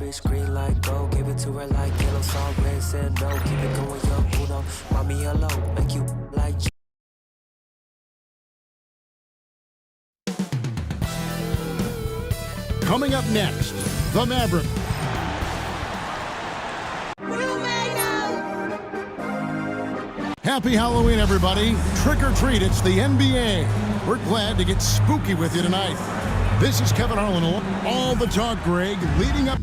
wrist green like gold. Give it to her like yellow, salt, red, said no. Keep it going, yo, Uno. Mommy, hello, make you like. Coming up next, the Mavericks. Happy Halloween, everybody. Trick or treat, it's the NBA. We're glad to get spooky with you tonight. This is Kevin Harlan. All the talk, Greg, leading up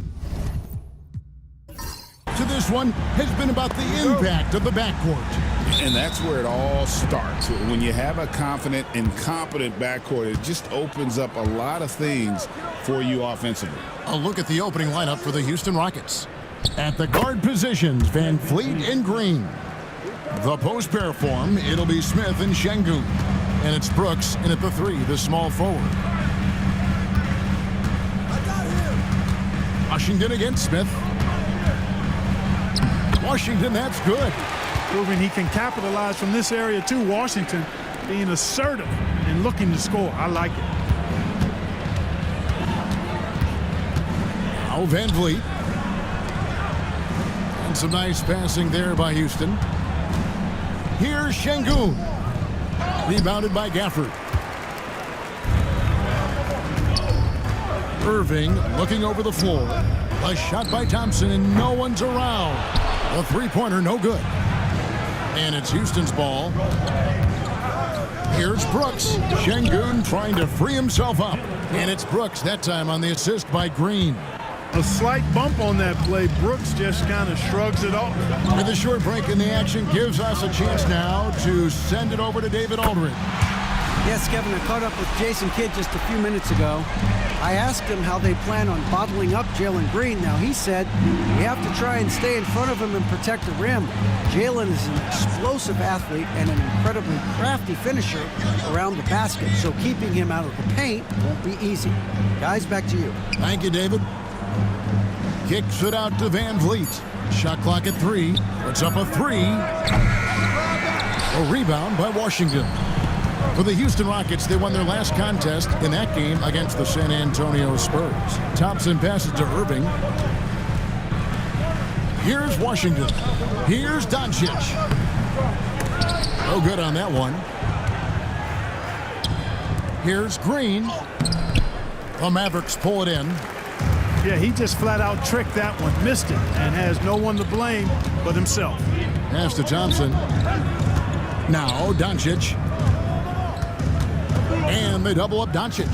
to this one has been about the impact of the backcourt. And that's where it all starts. When you have a confident and competent backcourt, it just opens up a lot of things for you offensively. A look at the opening lineup for the Houston Rockets. At the guard positions, Van Fleet and Green. The post pair form, it'll be Smith and Şengün. And it's Brooks in at the 3, the small forward. Washington against Smith. Washington, that's good. Proving he can capitalize from this area too. Washington being assertive and looking to score. I like it. Now Van Vliet. And some nice passing there by Houston. Here's Şengün. Rebounded by Gafford. Irving looking over the floor. A shot by Thompson and no one's around. A three-pointer, no good. And it's Houston's ball. Here's Brooks. Şengün trying to free himself up. And it's Brooks that time on the assist by Green. A slight bump on that play. Brooks just kind of shrugs it off. With a short break in the action gives us a chance now to send it over to David Aldridge. Yes, Kevin, I caught up with Jason Kidd just a few minutes ago. I asked him how they plan on bottling up Jalen Green. Now, he said we have to try and stay in front of him and protect the rim. Jalen is an explosive athlete and an incredibly crafty finisher around the basket, so keeping him out of the paint won't be easy. Guys, back to you. Thank you, David. Kicks it out to Van Vliet. Shot clock at 3. It's up a 3. A rebound by Washington. For the Houston Rockets, they won their last contest in that game against the San Antonio Spurs. Thompson passes to Irving. Here's Washington. Here's Doncic. No good on that one. Here's Green. The Mavericks pull it in. Yeah, he just flat out tricked that one, missed it, and has no one to blame but himself. Pass to Thompson. Now Doncic. And they double up Doncic.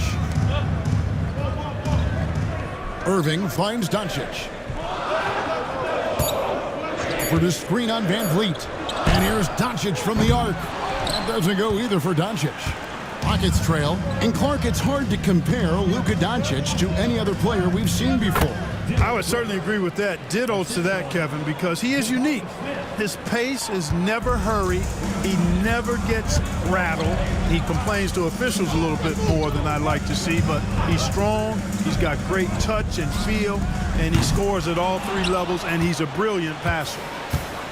Irving finds Doncic. For the screen on Van Vliet. And here's Doncic from the arc. That doesn't go either for Doncic. Rockets trail. And Clark, it's hard to compare Luka Doncic to any other player we've seen before. I would certainly agree with that. Ditto to that, Kevin, because he is unique. His pace is never hurried. He never gets rattled. He complains to officials a little bit more than I'd like to see, but he's strong. He's got great touch and feel, and he scores at all 3 levels, and he's a brilliant passer.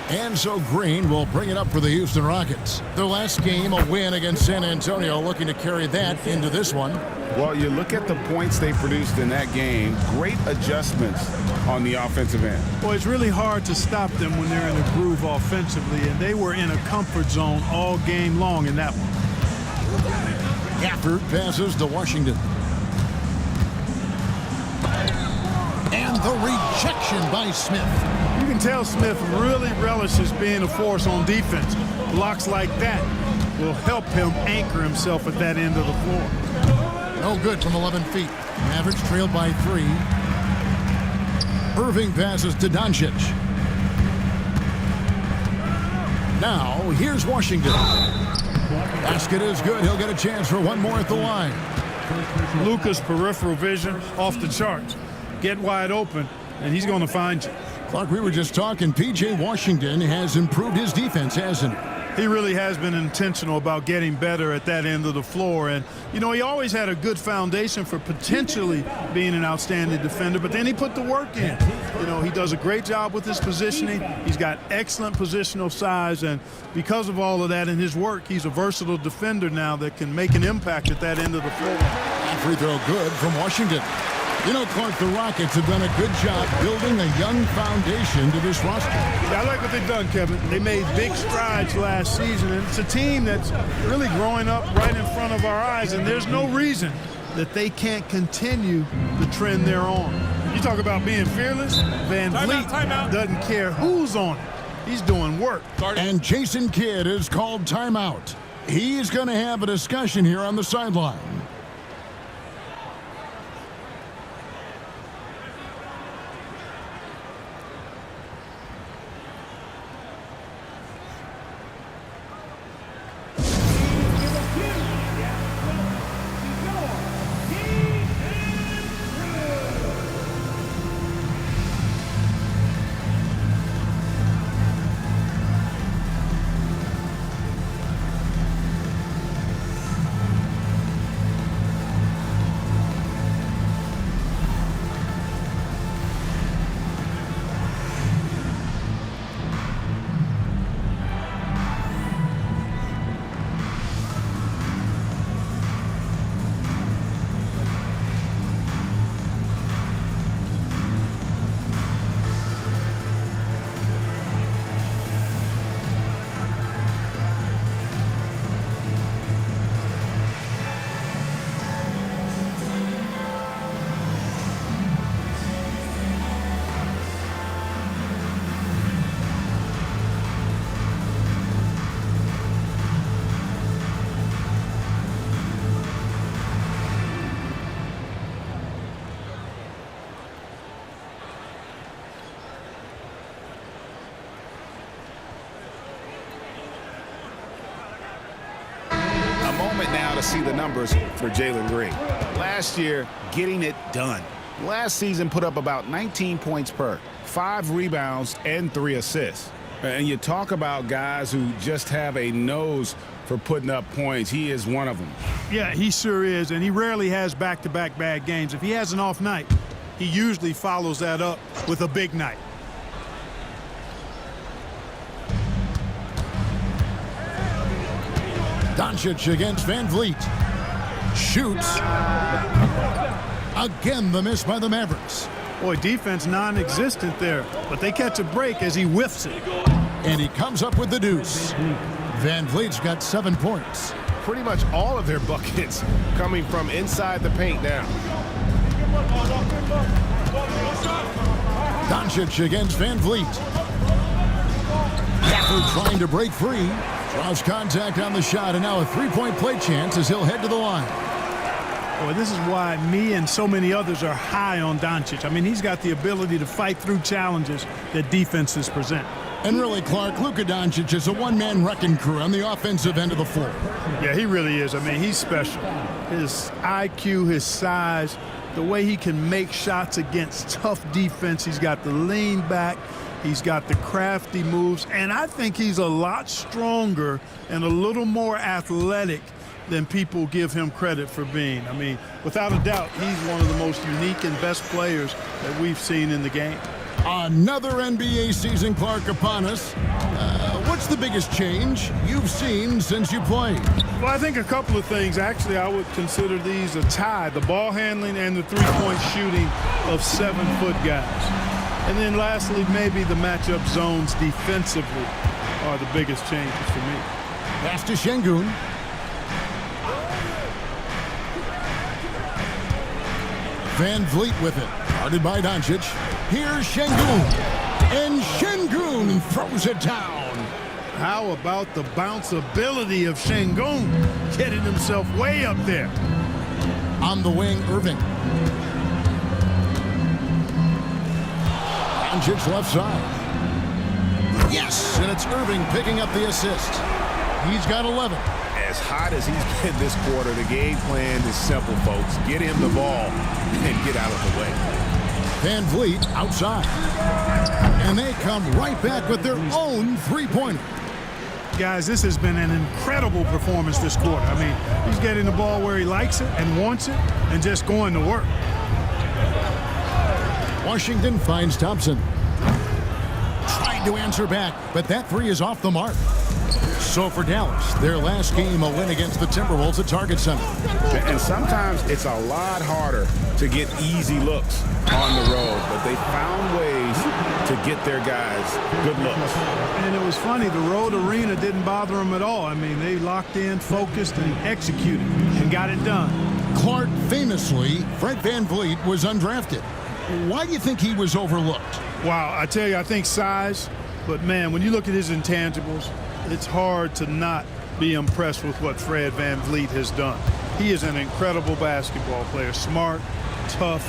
And so Green will bring it up for the Houston Rockets. Their last game, a win against San Antonio, looking to carry that into this one. Well, you look at the points they produced in that game, great adjustments on the offensive end. Well, it's really hard to stop them when they're in a groove offensively, and they were in a comfort zone all game long in that one. Gafford passes to Washington. And the rejection by Smith. You can tell Smith really relishes being a force on defense. Blocks like that will help him anchor himself at that end of the floor. No good from 11 feet. Mavericks trailed by 3. Irving passes to Doncic. Now, here's Washington. Basket is good. He'll get a chance for one more at the line. Luka's peripheral vision off the charts. Get wide open, and he's going to find you. Clark, we were just talking. P.J. Washington has improved his defense, hasn't he? He really has been intentional about getting better at that end of the floor. And, you know, he always had a good foundation for potentially being an outstanding defender, but then he put the work in. You know, he does a great job with his positioning. He's got excellent positional size, and because of all of that in his work, he's a versatile defender now that can make an impact at that end of the floor. And free throw good from Washington. You know, Clark, the Rockets have done a good job building a young foundation to this roster. I like what they've done, Kevin. They made big strides last season, and it's a team that's really growing up right in front of our eyes, and there's no reason that they can't continue the trend they're on. You talk about being fearless, Van Vliet doesn't care who's on it. He's doing work. And Jason Kidd is called timeout. He's going to have a discussion here on the sideline. Now to see the numbers for Jalen Green. Last year, getting it done. Last season put up about 19 points per, 5 rebounds, and 3 assists. And you talk about guys who just have a nose for putting up points. He is one of them. Yeah, he sure is, and he rarely has back-to-back bad games. If he has an off night, he usually follows that up with a big night. Doncic against Van Vliet. Shoots. Again, the miss by the Mavericks. Boy, defense non-existent there, but they catch a break as he whiffs it. And he comes up with the deuce. Van Vliet's got 7 points. Pretty much all of their buckets coming from inside the paint now. Doncic against Van Vliet. After trying to break free, draws contact on the shot, and now a 3-point play chance as he'll head to the line. Boy, this is why me and so many others are high on Doncic. I mean, he's got the ability to fight through challenges that defenses present. And really, Clark, Luka Doncic is a one-man wrecking crew on the offensive end of the floor. Yeah, he really is. I mean, he's special. His IQ, his size, the way he can make shots against tough defense. He's got the lean back. He's got the crafty moves, and I think he's a lot stronger and a little more athletic than people give him credit for being. I mean, without a doubt, he's one of the most unique and best players that we've seen in the game. Another NBA season, Clark, upon us. What's the biggest change you've seen since you played? Well, I think a couple of things. Actually, I would consider these a tie, the ball handling and the three-point shooting of 7-foot guys. And then lastly, maybe the matchup zones defensively are the biggest changes for me. Pass to Şengün. Van Vliet with it. Guarded by Doncic. Here's Şengün. And Şengün throws it down. How about the bounceability of Şengün getting himself way up there? On the wing, Irving. Doncic left side. Yes, and it's Irving picking up the assist. He's got 11. As hot as he's been this quarter, the game plan is simple, folks. Get him the ball and get out of the way. Van Vliet outside. And they come right back with their own three-pointer. Guys, this has been an incredible performance this quarter. I mean, he's getting the ball where he likes it and wants it and just going to work. Washington finds Thompson. Tried to answer back, but that three is off the mark. So for Dallas, their last game, a win against the Timberwolves at Target Center. And sometimes it's a lot harder to get easy looks on the road, but they found ways to get their guys good looks. And it was funny, the road arena didn't bother them at all. I mean, they locked in, focused, and executed, and got it done. Clark, famously, Fred VanVleet was undrafted. Why do you think he was overlooked? Wow, I tell you, I think size, but man, when you look at his intangibles, it's hard to not be impressed with what Fred VanVleet has done. He is an incredible basketball player, smart, tough,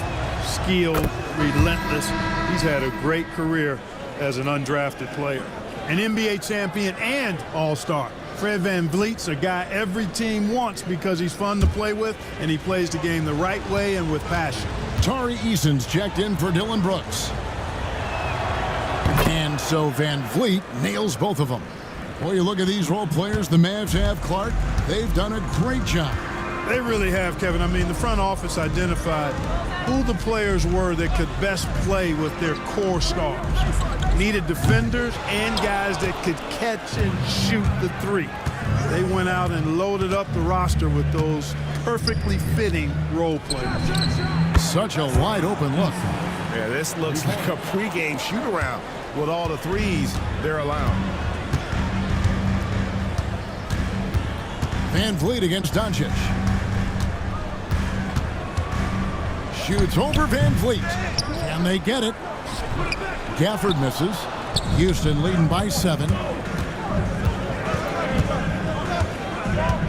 skilled, relentless. He's had a great career as an undrafted player. An NBA champion and all-star. Fred VanVleet's a guy every team wants because he's fun to play with and he plays the game the right way and with passion. Tari Eason's checked in for Dylan Brooks. And so VanVleet nails both of them. Well, you look at these role players the Mavs have, Clark. They've done a great job. They really have, Kevin. I mean, the front office identified who the players were that could best play with their core stars. Needed defenders and guys that could catch and shoot the three. They went out and loaded up the roster with those perfectly fitting role players. Such a wide open look. Yeah, this looks like a pregame shoot-around with all the threes they're allowing. VanVleet against Doncic. Shoots over VanVleet. Can they get it? Gafford misses. Houston leading by 7.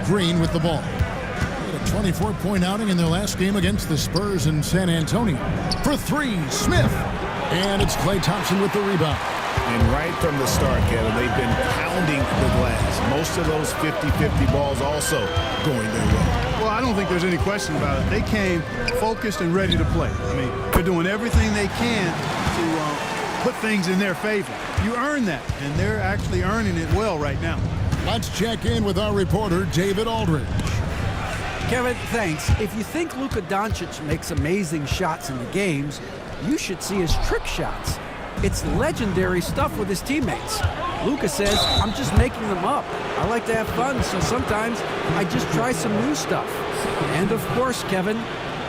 Green with the ball. Had a 24-point outing in their last game against the Spurs in San Antonio. For 3, Smith. And it's Klay Thompson with the rebound. And right from the start, Kevin, they've been pounding the glass. Most of those 50-50 balls also going their way. Well, I don't think there's any question about it. They came focused and ready to play. I mean, they're doing everything they can to put things in their favor. You earn that, and they're actually earning it well right now. Let's check in with our reporter, David Aldridge. Kevin, thanks. If you think Luka Doncic makes amazing shots in the games, you should see his trick shots. It's legendary stuff with his teammates. Luka says, I'm just making them up. I like to have fun, so sometimes I just try some new stuff. And of course, Kevin,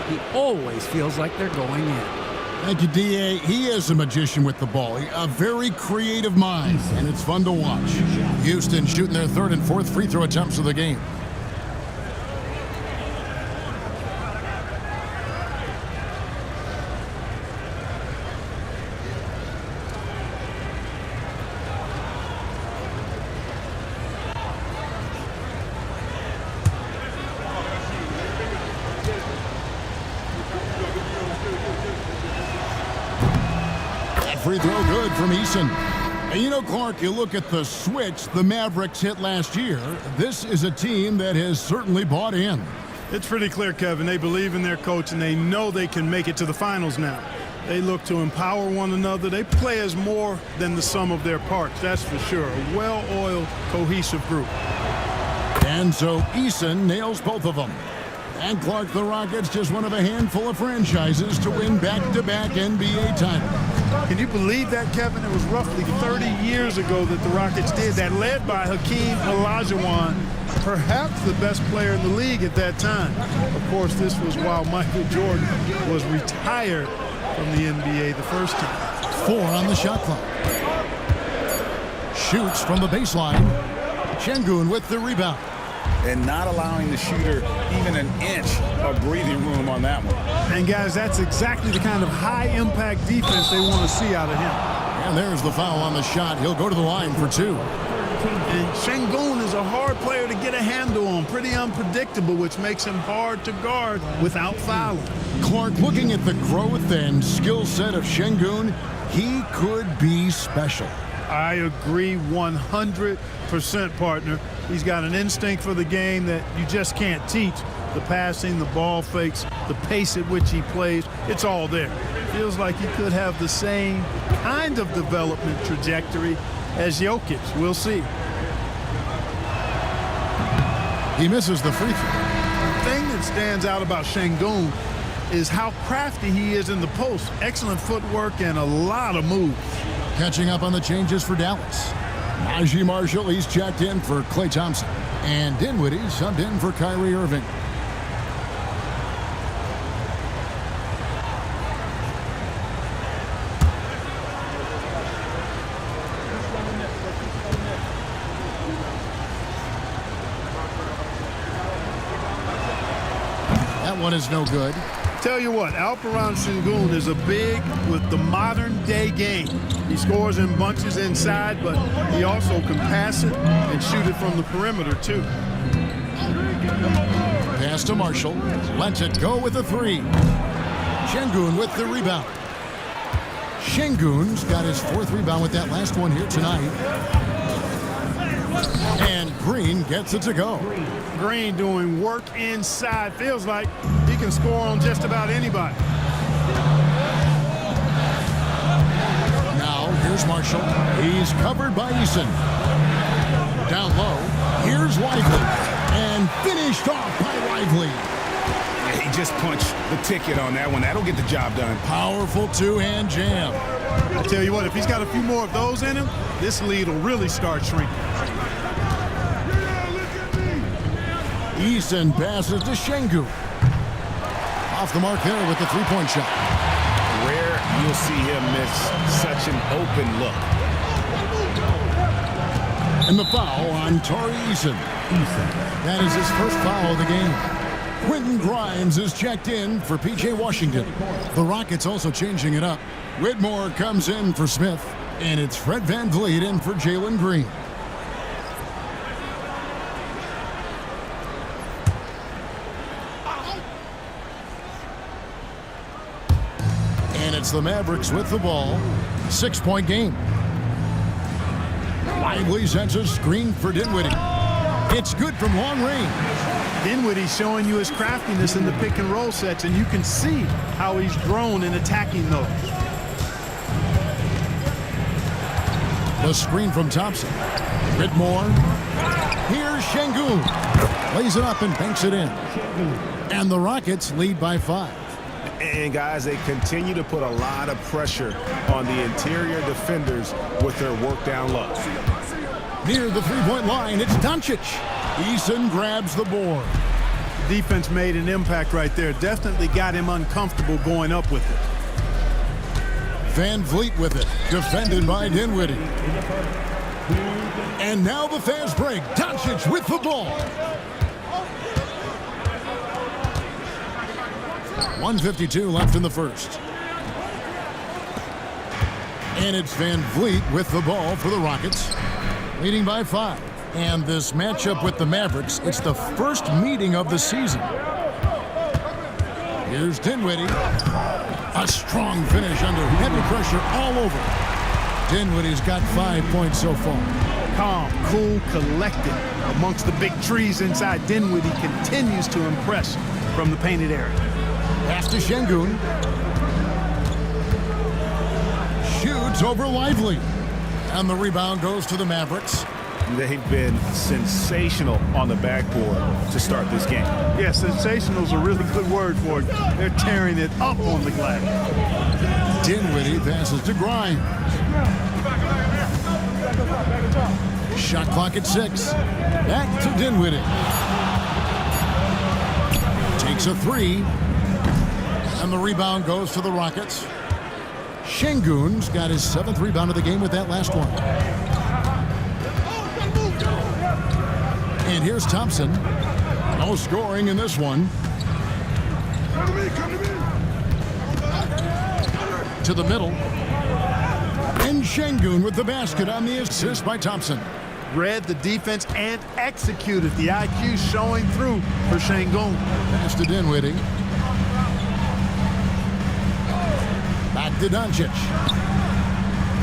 he always feels like they're going in. Thank you, D.A. He is a magician with the ball. A very creative mind, and it's fun to watch. Houston shooting their 3rd and 4th free throw attempts of the game. Free throw good from Eason. And you know, Clark, you look at the switch the Mavericks hit last year. This is a team that has certainly bought in. It's pretty clear, Kevin. They believe in their coach, and they know they can make it to the finals now. They look to empower one another. They play as more than the sum of their parts, that's for sure. A well-oiled, cohesive group. And so Eason nails both of them. And Clark, the Rockets, just one of a handful of franchises to win back-to-back NBA titles. Can you believe that, Kevin? It was roughly 30 years ago that the Rockets did that, led by Hakeem Olajuwon, perhaps the best player in the league at that time. Of course, this was while Michael Jordan was retired from the NBA the first time. 4 on the shot clock. Shoots from the baseline. Şengün with the rebound. And not allowing the shooter even an inch of breathing room on that one. And guys, that's exactly the kind of high-impact defense they want to see out of him. And there's the foul on the shot. He'll go to the line for 2. And Şengün is a hard player to get a handle on, pretty unpredictable, which makes him hard to guard without fouling. Clark, looking at the growth and skill set of Şengün, he could be special. I agree 100%, partner. He's got an instinct for the game that you just can't teach. The passing, the ball fakes, the pace at which he plays, it's all there. Feels like he could have the same kind of development trajectory as Jokic. We'll see. He misses the free throw. The thing that stands out about Şengün is how crafty he is in the post. Excellent footwork and a lot of moves. Catching up on the changes for Dallas. Najee Marshall, he's checked in for Klay Thompson. And Dinwiddie subbed in for Kyrie Irving. That one is no good. Tell you what, Alperen Sengun is a big with the modern day game. He scores in bunches inside, but he also can pass it and shoot it from the perimeter too. Pass to Marshall. Lets it go with a three. Sengun with the rebound. Sengun's got his 4th rebound with that last one here tonight. And Green gets it to go. Green doing work inside. Feels like he can score on just about anybody. Now, here's Marshall. He's covered by Eason. Down low, here's Lively. And finished off by Lively. Yeah, he just punched the ticket on that one. That'll get the job done. Powerful two-hand jam. I tell you what, if he's got a few more of those in him, this lead will really start shrinking. Eason passes to Sengun. Off the mark there with the three-point shot. Rare you'll see him miss such an open look. And the foul on Tari Eason. That is his first foul of the game. Quentin Grimes is checked in for P.J. Washington. The Rockets also changing it up. Whitmore comes in for Smith. And it's Fred VanVleet in for Jalen Green. And it's the Mavericks with the ball. 6-point game. Lively sends a screen for Dinwiddie. It's good from long range. Dinwiddie showing you his craftiness in the pick and roll sets, and you can see how he's grown in attacking those. The screen from Thompson. Whitmore. Here's Sengun. Lays it up and banks it in. And the Rockets lead by 5. And guys, they continue to put a lot of pressure on the interior defenders with their work down low. Near the three-point line, it's Doncic. Eason grabs the board. Defense made an impact right there. Definitely got him uncomfortable going up with it. VanVleet with it. Defended by Dinwiddie. And now the fast break. Doncic with the ball. 1:52 left in the first. And it's VanVleet with the ball for the Rockets. Leading by 5. And this matchup with the Mavericks, it's the first meeting of the season. Here's Dinwiddie. A strong finish under heavy pressure all over. Dinwiddie's got 5 points so far. Calm, cool, collected. Amongst the big trees inside, Dinwiddie continues to impress from the painted area. Pass to Sengun. Shoots over Lively. And the rebound goes to the Mavericks. They've been sensational on the backboard to start this game. Yeah, sensational is a really good word for it. They're tearing it up on the glass. Dinwiddie passes to Grimes. Shot clock at 6. Back to Dinwiddie. Takes a 3. And the rebound goes to the Rockets. Sengun's got his 7th rebound of the game with that last one. And here's Thompson. No scoring in this one. To the middle. And Sengun with the basket on the assist by Thompson. Read the defense and executed. The IQ showing through for Sengun. Pass to Dinwiddie. Back to Doncic.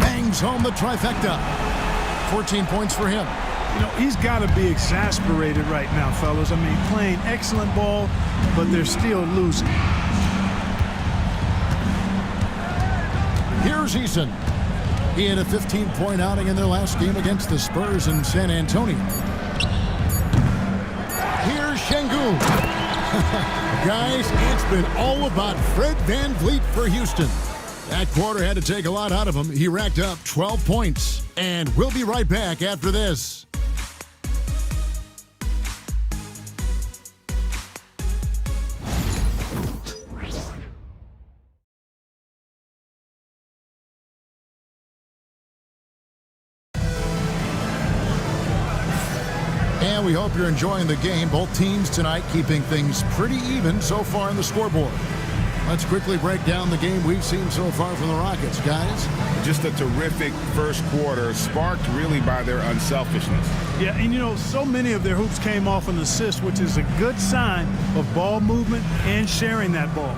Bangs home the trifecta. 14 points for him. You know, he's got to be exasperated right now, fellas. I mean, playing excellent ball, but they're still losing. Here's Eason. He had a 15-point outing in their last game against the Spurs in San Antonio. Here's Sengun. Guys, it's been all about Fred VanVleet for Houston. That quarter had to take a lot out of him. He racked up 12 points. And we'll be right back after this. And we hope you're enjoying the game. Both teams tonight keeping things pretty even so far on the scoreboard. Let's quickly break down the game we've seen so far from the Rockets, guys. Just a terrific first quarter, sparked really by their unselfishness. Yeah, and you know, so many of their hoops came off an assist, which is a good sign of ball movement and sharing that ball.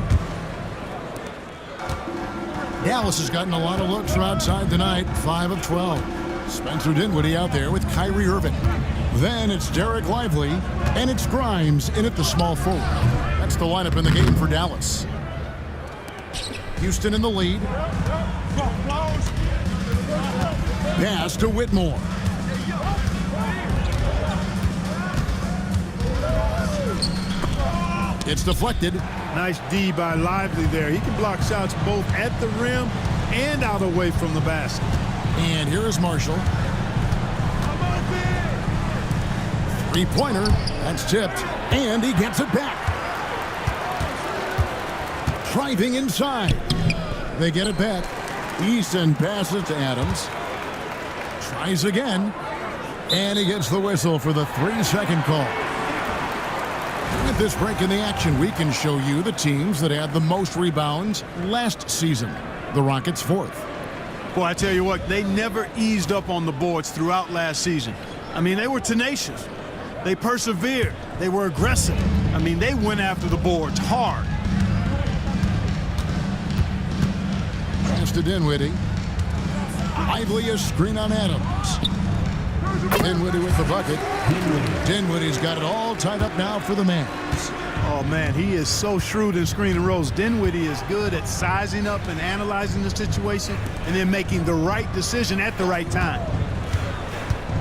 Dallas has gotten a lot of looks from outside tonight, 5 of 12. Spencer Dinwiddie out there with Kyrie Irving. Then it's Derek Lively, and it's Grimes in at the small forward. That's the lineup in the game for Dallas. Houston in the lead. Pass to Whitmore. It's deflected. Nice D by Lively there. He can block shots both at the rim and out away from the basket. And here is Marshall. Three-pointer. That's tipped. And he gets it back. Driving inside. They get it back. Easton passes to Adams. Tries again. And he gets the whistle for the 3-second call. With this break in the action, we can show you the teams that had the most rebounds last season. The Rockets 4th. Boy, I tell you what, they never eased up on the boards throughout last season. I mean, they were tenacious. They persevered. They were aggressive. I mean, they went after the boards hard. Pass to Dinwiddie. Lively a screen on Adams. Dinwiddie with the bucket. Dinwiddie's got it all tied up now for the Mavs. Oh, man, he is so shrewd in screen and rolls. Dinwiddie is good at sizing up and analyzing the situation and then making the right decision at the right time.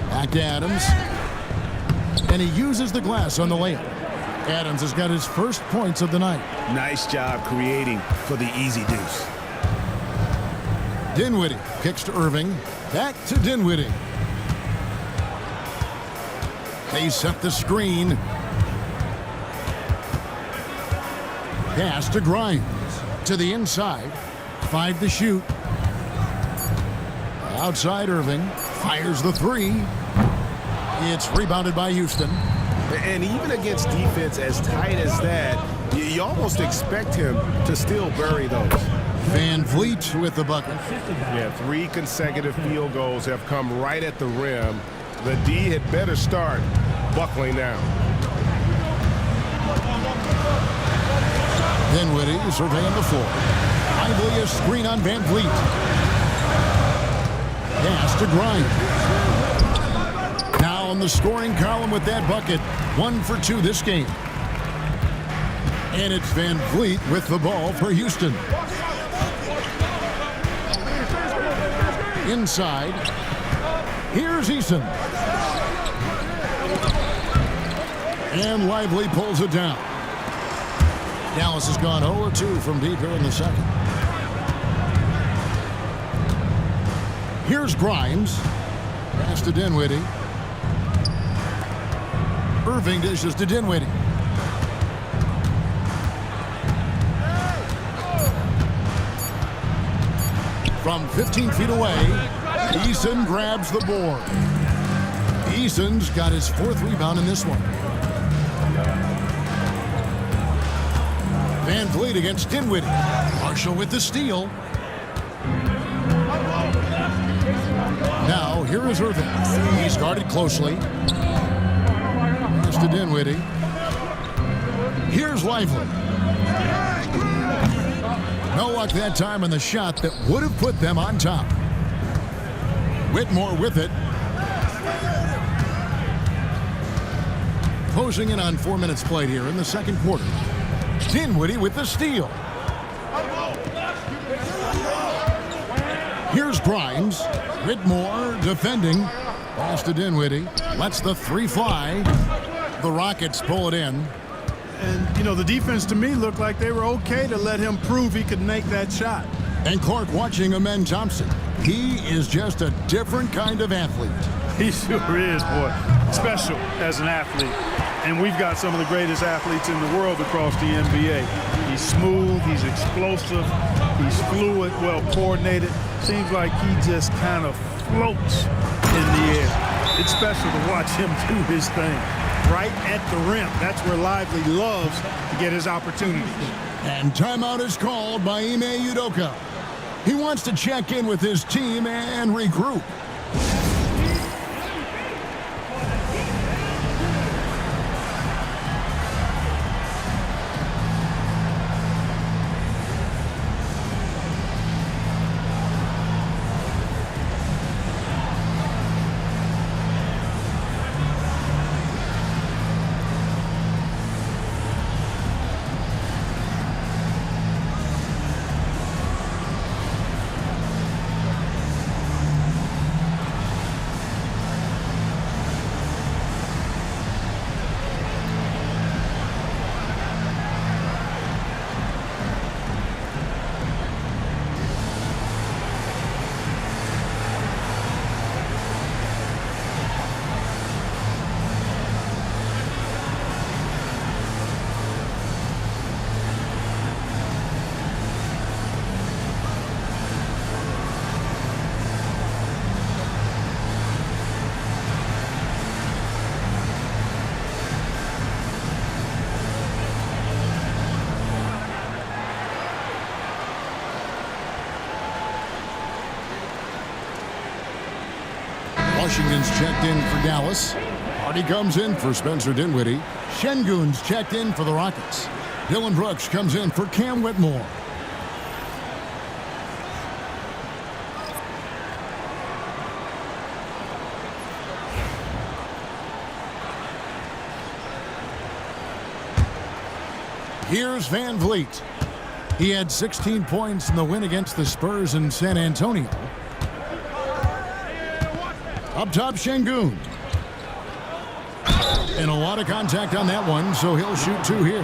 Back to Adams. And he uses the glass on the layup. Adams has got his first points of the night. Nice job creating for the easy deuce. Dinwiddie kicks to Irving. Back to Dinwiddie. They set the screen. Pass to Grimes. To the inside. 5 to shoot. Outside Irving. Fires the 3. It's rebounded by Houston. And even against defense as tight as that, you almost expect him to still bury those. Van Vliet with the bucket. Yeah, 3 consecutive field goals have come right at the rim. The D had better start buckling down. Dinwiddie surveying the floor. Lively a screen on Van Vliet. Pass to Grimes. Now on the scoring column with that bucket. 1 for 2 this game. And it's Van Vliet with the ball for Houston. Inside. Here's Eason. And Lively pulls it down. Dallas has gone 0-2 from deep here in the second. Here's Grimes. Pass to Dinwiddie. Irving dishes to Dinwiddie. From 15 feet away, Eason grabs the board. Eason's got his 4th rebound in this one. Van Vliet against Dinwiddie. Marshall with the steal. Now, here is Irving. He's guarded closely. Pass to Dinwiddie. Here's Lively. No luck that time on the shot that would have put them on top. Whitmore with it. Closing in on 4 minutes played here in the second quarter. Dinwiddie with the steal. Here's Grimes. Whitmore defending. Pass to Dinwiddie. Lets the 3 fly. The Rockets pull it in. And, you know, the defense to me looked like they were okay to let him prove he could make that shot. And Clark watching Amen Thompson. He is just a different kind of athlete. He sure is, boy. Special as an athlete. And we've got some of the greatest athletes in the world across the NBA. He's smooth, he's explosive, he's fluid, well coordinated. Seems like he just kind of floats in the air. It's special to watch him do his thing right at the rim. That's where Lively loves to get his opportunities. And timeout is called by Ime Udoka. He wants to check in with his team and regroup. Washington's checked in for Dallas. Hardy comes in for Spencer Dinwiddie. Şengün's checked in for the Rockets. Dylan Brooks comes in for Cam Whitmore. Here's Van Vliet. He had 16 points in the win against the Spurs in San Antonio. Up top, Şengün. And a lot of contact on that one, so he'll shoot two here.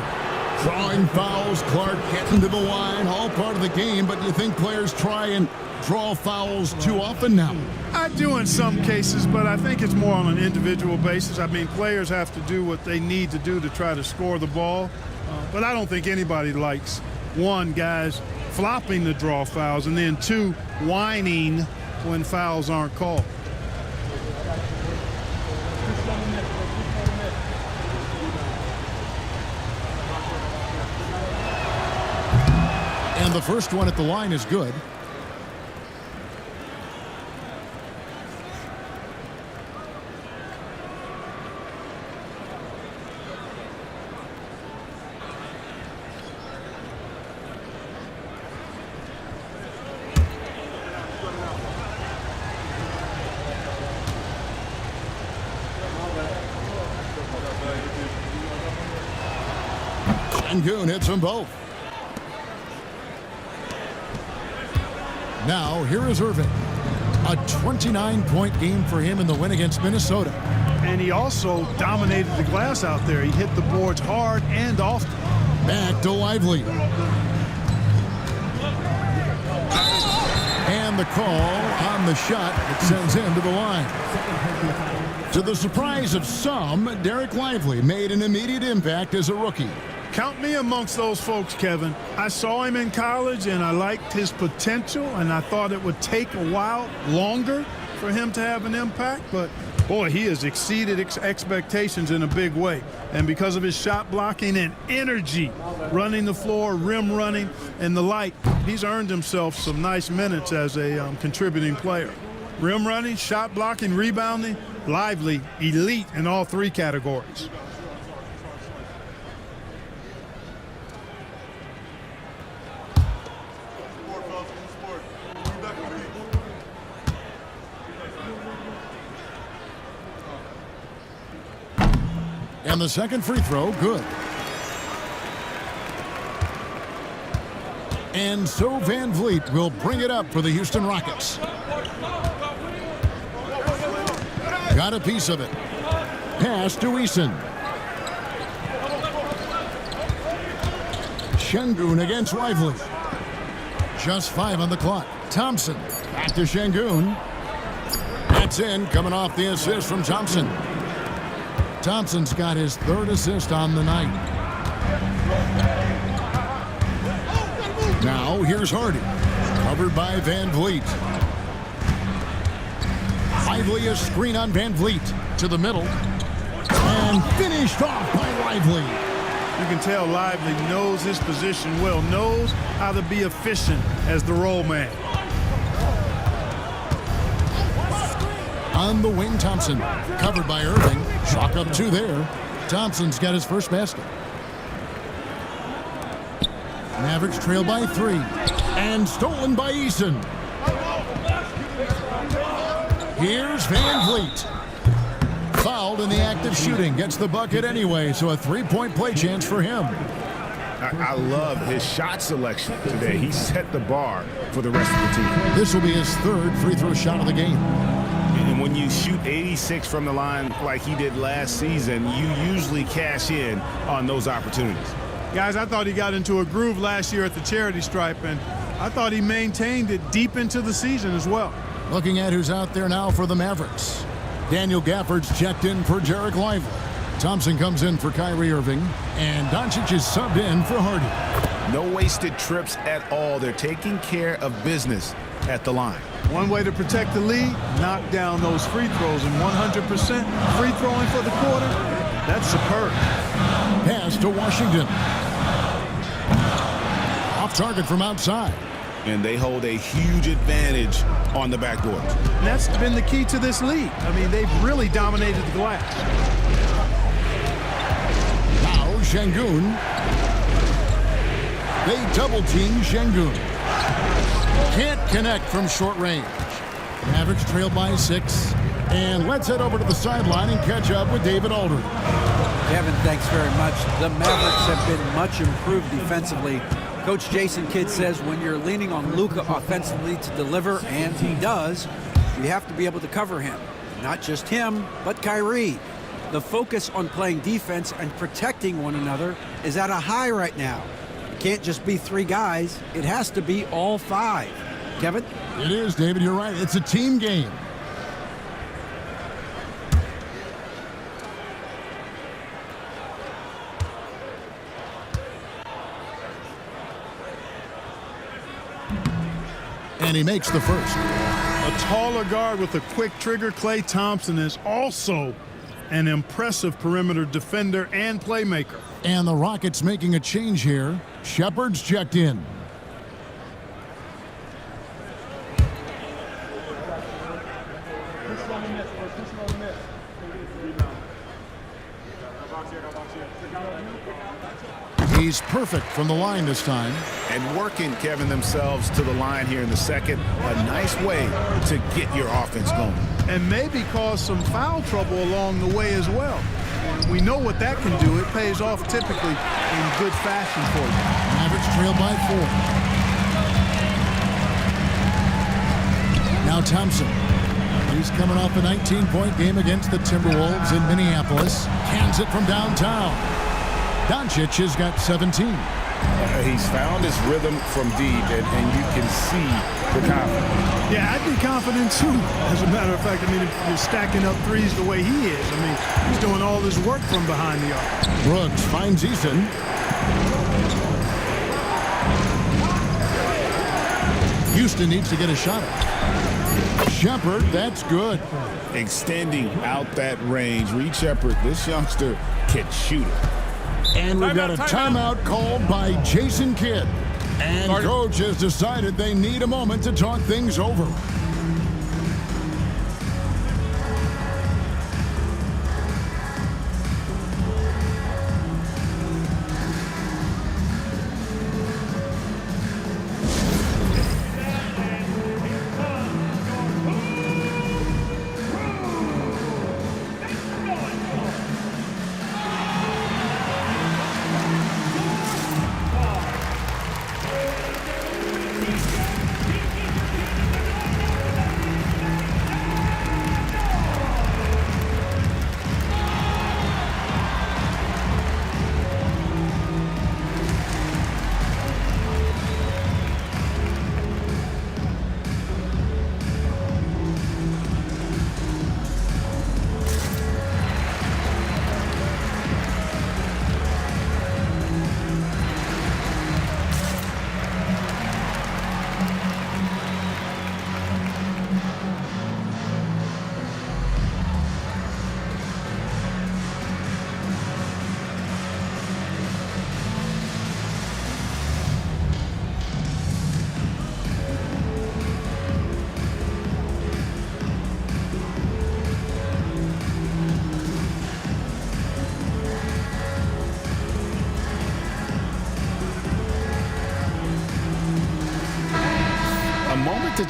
Drawing fouls, Clark getting to the line, all part of the game, but you think players try and draw fouls too often now? I do in some cases, but I think it's more on an individual basis. I mean, players have to do what they need to do to try to score the ball, but I don't think anybody likes, one, guys flopping the draw fouls, and then two, whining when fouls aren't called. And the first one at the line is good. Şengün hits them both. Now, here is Irving. A 29-point game for him in the win against Minnesota. And he also dominated the glass out there. He hit the boards hard and often. Back to Lively. And the call on the shot that sends him to the line. To the surprise of some, Derek Lively made an immediate impact as a rookie. Count me amongst those folks, Kevin. I saw him in college, and I liked his potential, and I thought it would take a while longer for him to have an impact. But, boy, he has exceeded expectations in a big way. And because of his shot blocking and energy, running the floor, rim running, and the like, he's earned himself some nice minutes as a contributing player. Rim running, shot blocking, rebounding, Lively, elite in all three categories. And the second free throw, good. And so Van Vliet will bring it up for the Houston Rockets. Got a piece of it. Pass to Eason. Şengün against Lively. Just 5 on the clock. Thompson back to Şengün. That's in, coming off the assist from Thompson. Thompson's got his 3rd assist on the night. Now here's Hardy, covered by Van Vliet. Lively a screen on Van Vliet to the middle, and finished off by Lively. You can tell Lively knows his position well, knows how to be efficient as the roll man. On the wing, Thompson, covered by Irving. Chalk up 2 there. Thompson's got his first basket. Mavericks trail by 3. And stolen by Eason. Here's Van Vliet. Fouled in the act of shooting. Gets the bucket anyway, so a 3-point play chance for him. I love his shot selection today. He set the bar for the rest of the team. This will be his 3rd free throw shot of the game. And when you shoot 86 from the line like he did last season, you usually cash in on those opportunities. Guys, I thought he got into a groove last year at the charity stripe, and I thought he maintained it deep into the season as well. Looking at who's out there now for the Mavericks. Daniel Gafford's checked in for Jarek Lively. Thompson comes in for Kyrie Irving, and Doncic is subbed in for Hardy. No wasted trips at all. They're taking care of business at the line. One way to protect the lead, knock down those free throws, and 100% free throwing for the quarter, that's superb. Pass to Washington. Off target from outside. And they hold a huge advantage on the backboard. And that's been the key to this lead. I mean, they've really dominated the glass. Now Şengün. They double team Şengün. Can't connect from short range. Mavericks trail by 6. And let's head over to the sideline and catch up with David Aldridge. Kevin, thanks very much. The Mavericks have been much improved defensively. Coach Jason Kidd says when you're leaning on Luka offensively to deliver, and he does, you have to be able to cover him. Not just him, but Kyrie. The focus on playing defense and protecting one another is at a high right now. It can't just be 3 guys. It has to be all 5. Kevin? It is, David. You're right. It's a team game. And he makes the first. A taller guard with a quick trigger, Klay Thompson, is also an impressive perimeter defender and playmaker. And the Rockets making a change here. Shepard's checked in. He's perfect from the line this time. And working, Kevin, themselves to the line here in the second. A nice way to get your offense going. And maybe cause some foul trouble along the way as well. And we know what that can do. It pays off typically in good fashion for you. Mavericks trail by 4. Now Thompson. He's coming off a 19-point game against the Timberwolves in Minneapolis. Cans it from downtown. Doncic has got 17. He's found his rhythm from deep, and you can see the confidence. Yeah, I'd be confident too. As a matter of fact, I mean, if you're stacking up threes the way he is, I mean, he's doing all this work from behind the arc. Brooks finds Eason. Houston needs to get a shot up. Shepard, that's good. Extending out that range. Reed Shepard, this youngster can shoot it. And we've got a timeout called by Jason Kidd. And coach has decided they need a moment to talk things over.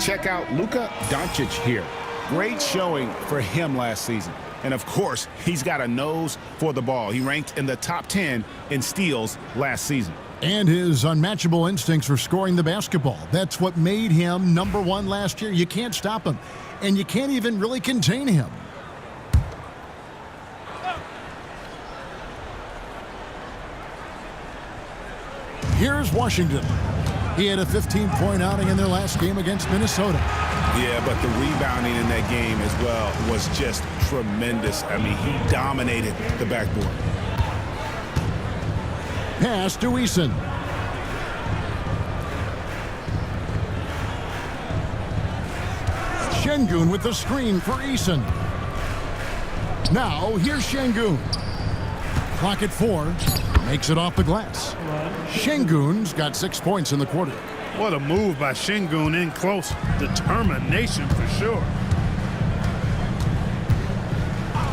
check out Luka Doncic here. Great showing for him last season. And, of course, he's got a nose for the ball. He ranked in the top 10 in steals last season. And his unmatchable instincts for scoring the basketball. That's what made him #1 last year. You can't stop him, and you can't even really contain him. Here's Washington. He had a 15-point outing in their last game against Minnesota. Yeah, but the rebounding in that game as well was just tremendous. I mean, he dominated the backboard. Pass to Eason. Şengün with the screen for Eason. Now, here's Şengün. Clock at 4. Makes it off the glass. Şengün's got 6 points in the quarter. What a move by Şengün in close. Determination for sure.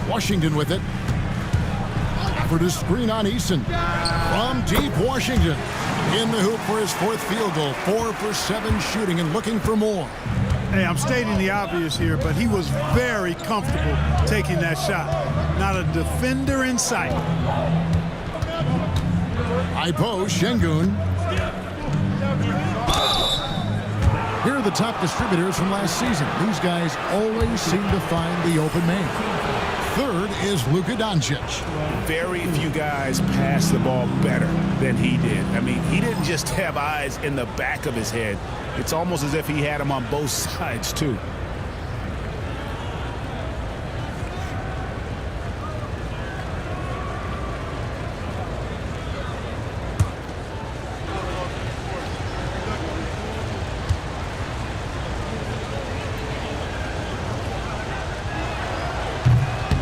Washington with it. For the screen on Eason. From deep, Washington. In the hoop for his 4th field goal. 4 for 7 shooting and looking for more. Hey, I'm stating the obvious here, but he was very comfortable taking that shot. Not a defender in sight. High post, Şengün. Here are the top distributors from last season. These guys always seem to find the open man. 3rd is Luka Doncic. Very few guys pass the ball better than he did. I mean, he didn't just have eyes in the back of his head. It's almost as if he had them on both sides, too.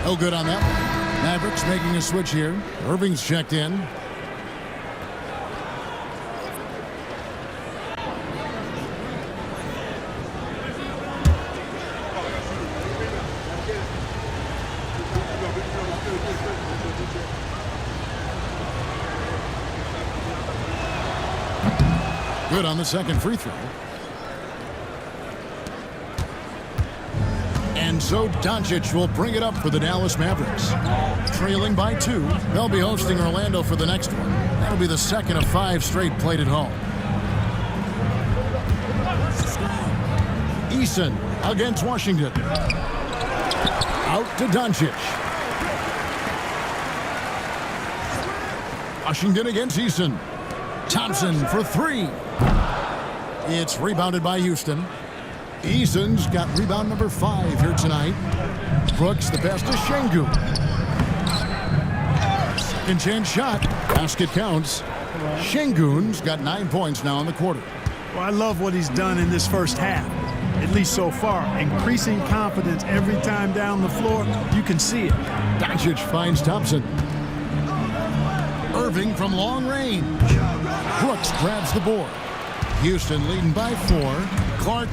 No good on that one. Mavericks making a switch here. Irving's checked in. Good on the second free throw. And so Doncic will bring it up for the Dallas Mavericks. Trailing by 2, they'll be hosting Orlando for the next one. That'll be the second of 5 straight played at home. Eason against Washington. Out to Doncic. Washington against Eason. Thompson for 3. It's rebounded by Houston. Eason's got rebound number 5 here tonight. Brooks the pass to Şengün. Second chance shot. Basket counts. Şengün's got 9 points now in the quarter. Well, I love what he's done in this first half, at least so far. Increasing confidence every time down the floor. You can see it. Doncic finds Thompson. Irving from long range. Brooks grabs the board. Houston leading by 4.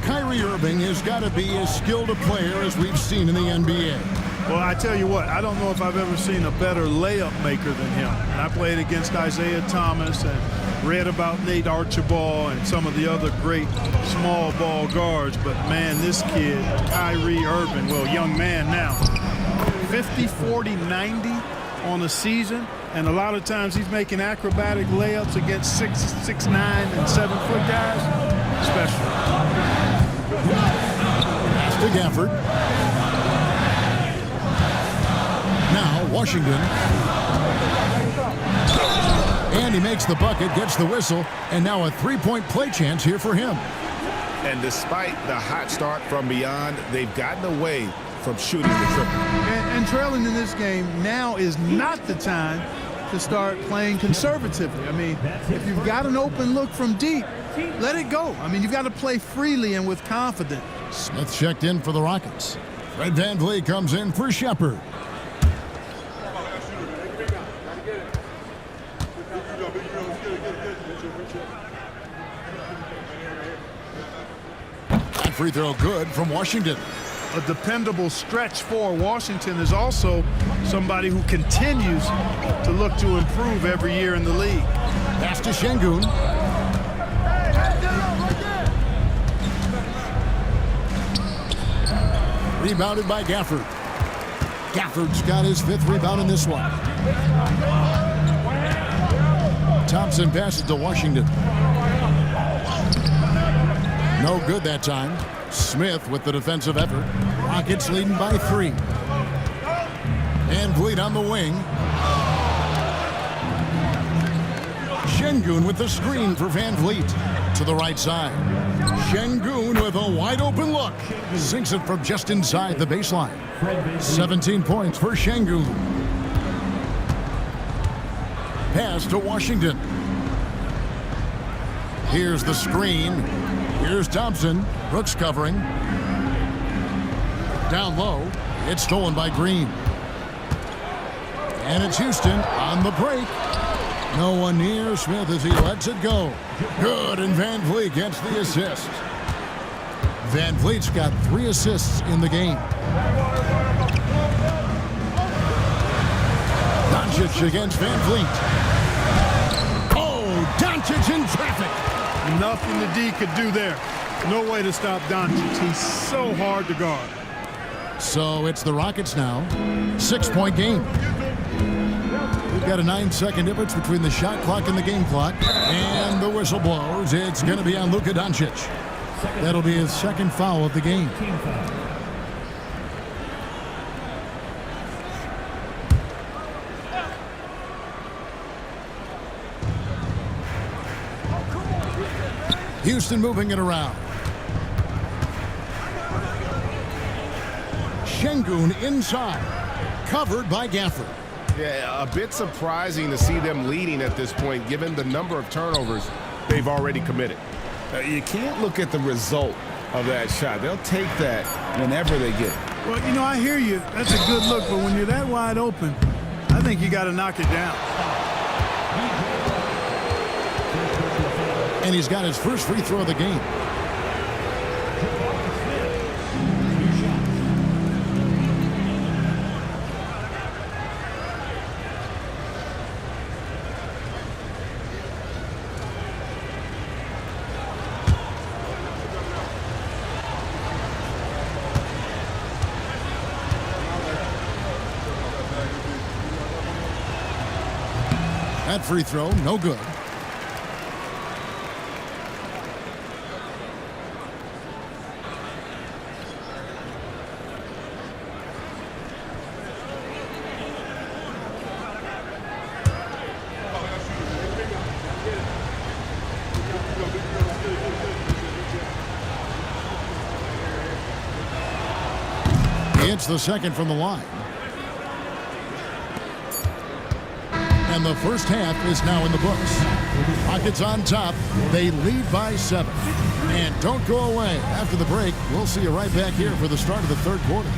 Kyrie Irving has got to be as skilled a player as we've seen in the NBA. Well, I tell you what, I don't know if I've ever seen a better layup maker than him. And I played against Isaiah Thomas and read about Nate Archibald and some of the other great small ball guards. But, man, this kid, Kyrie Irving, well, young man now, 50, 40, 90 on a season. And a lot of times he's making acrobatic layups against 6'9", and 7-foot guys. Special. Pass to Gafford. Now Washington. And he makes the bucket, gets the whistle, and now a 3-point play chance here for him. And despite the hot start from beyond, they've gotten away from shooting the triple. And trailing in this game, now is not the time to start playing conservatively. I mean, if you've got an open look from deep, let it go. I mean, you've got to play freely and with confidence. Smith checked in for the Rockets. Fred VanVleet comes in for Shepherd. That free throw good from Washington. A dependable stretch for Washington is also somebody who continues to look to improve every year in the league. Pass to Şengün. Rebounded by Gafford. Gafford's got his 5th rebound in this one. Thompson passes to Washington. No good that time. Smith with the defensive effort. Rockets leading by 3. Van Vliet on the wing. Şengün with the screen for Van Vliet. To the right side. Şengün with a wide open look. Sinks it from just inside the baseline. 17 points for Şengün. Pass to Washington. Here's the screen. Here's Thompson. Brooks covering. Down low. It's stolen by Green. And it's Houston on the break. No one near Smith as he lets it go. Good, and Van Vliet gets the assist. Van Vliet's got 3 assists in the game. Doncic against Van Vliet. Oh, Doncic in traffic. Nothing the D could do there. No way to stop Doncic. He's so hard to guard. So it's the Rockets now. 6-point game. We've got a 9-second difference between the shot clock and the game clock. And the whistle blows. It's going to be on Luka Doncic. That'll be his 2nd foul of the game. Houston moving it around. Şengün inside. Covered by Gafford. Yeah, a bit surprising to see them leading at this point, given the number of turnovers they've already committed. You can't look at the result of that shot. They'll take that whenever they get it. Well, you know, I hear you. That's a good look, but when you're that wide open, I think you got to knock it down. And he's got his first free throw of the game. That free throw, no good. It's the 2nd from the line. And the first half is now in the books. Rockets on top. They lead by 7. And don't go away. After the break, we'll see you right back here for the start of the 3rd quarter.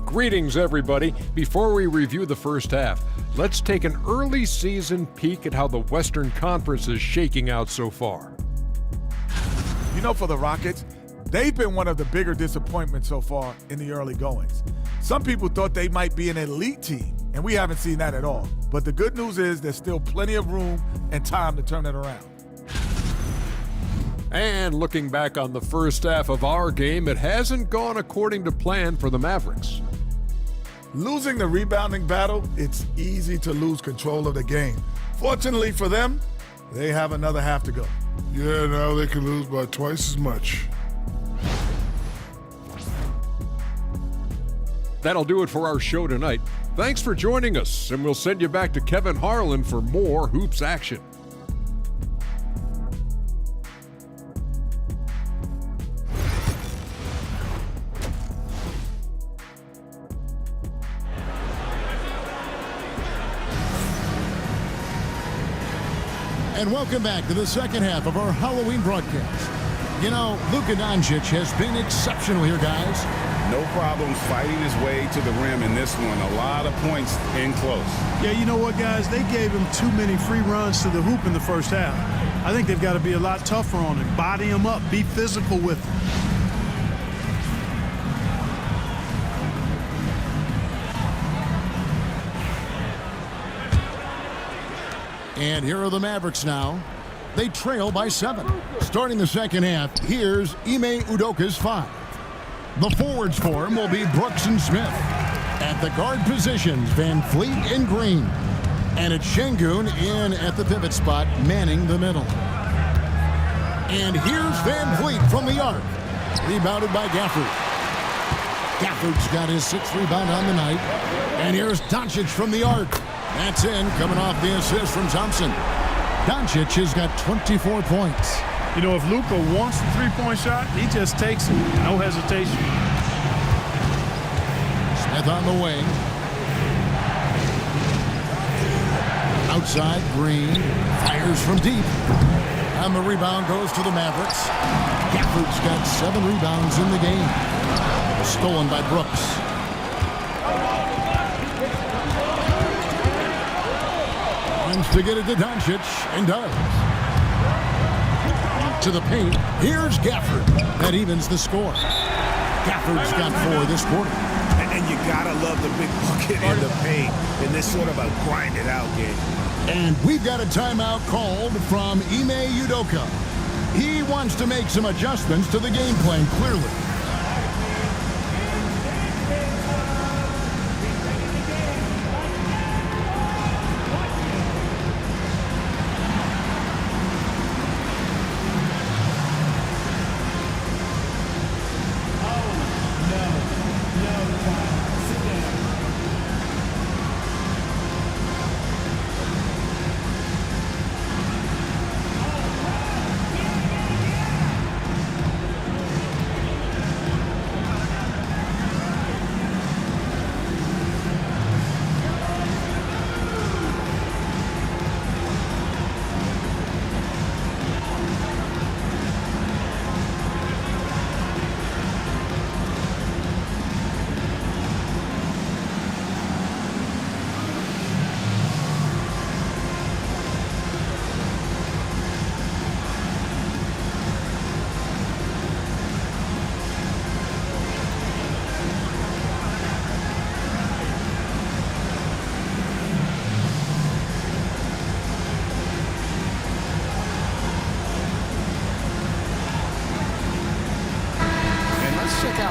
Greetings, everybody. Before we review the first half, let's take an early season peek at how the Western Conference is shaking out so far. You know, for the Rockets, they've been one of the bigger disappointments so far in the early goings. Some people thought they might be an elite team, and we haven't seen that at all. But the good news is there's still plenty of room and time to turn it around. And looking back on the first half of our game, it hasn't gone according to plan for the Mavericks. Losing the rebounding battle, it's easy to lose control of the game. Fortunately for them, they have another half to go. Yeah, now they can lose by twice as much. That'll do it for our show tonight. Thanks for joining us, and we'll send you back to Kevin Harlan for more hoops action. And welcome back to the 2nd half of our Halloween broadcast. You know, Luka Doncic has been exceptional here, guys. No problems fighting his way to the rim in this one. A lot of points in close. Yeah, you know what, guys? They gave him too many free runs to the hoop in the first half. I think they've got to be a lot tougher on him. Body him up. Be physical with him. And here are the Mavericks now. They trail by 7. Starting the second half, here's Ime Udoka's 5. The forwards for him will be Brooks and Smith. At the guard positions, Van Fleet and Green. And it's Şengün in at the pivot spot, manning the middle. And here's Van Fleet from the arc. Rebounded by Gafford. Gafford's got his 6th rebound on the night. And here's Doncic from the arc. That's in, coming off the assist from Thompson. Doncic has got 24 points. You know, if Luka wants the three-point shot, he just takes it. No hesitation. Smith on the wing. Outside, Green fires from deep. And the rebound goes to the Mavericks. Gafford's got 7 rebounds in the game. Stolen by Brooks. To get it to Doncic, and does. To the paint, here's Gafford. That evens the score. Gafford's got 4 this quarter. And you gotta love the big bucket in the paint in this sort of a grinded-out game. And we've got a timeout called from Ime Udoka. He wants to make some adjustments to the game plan, clearly.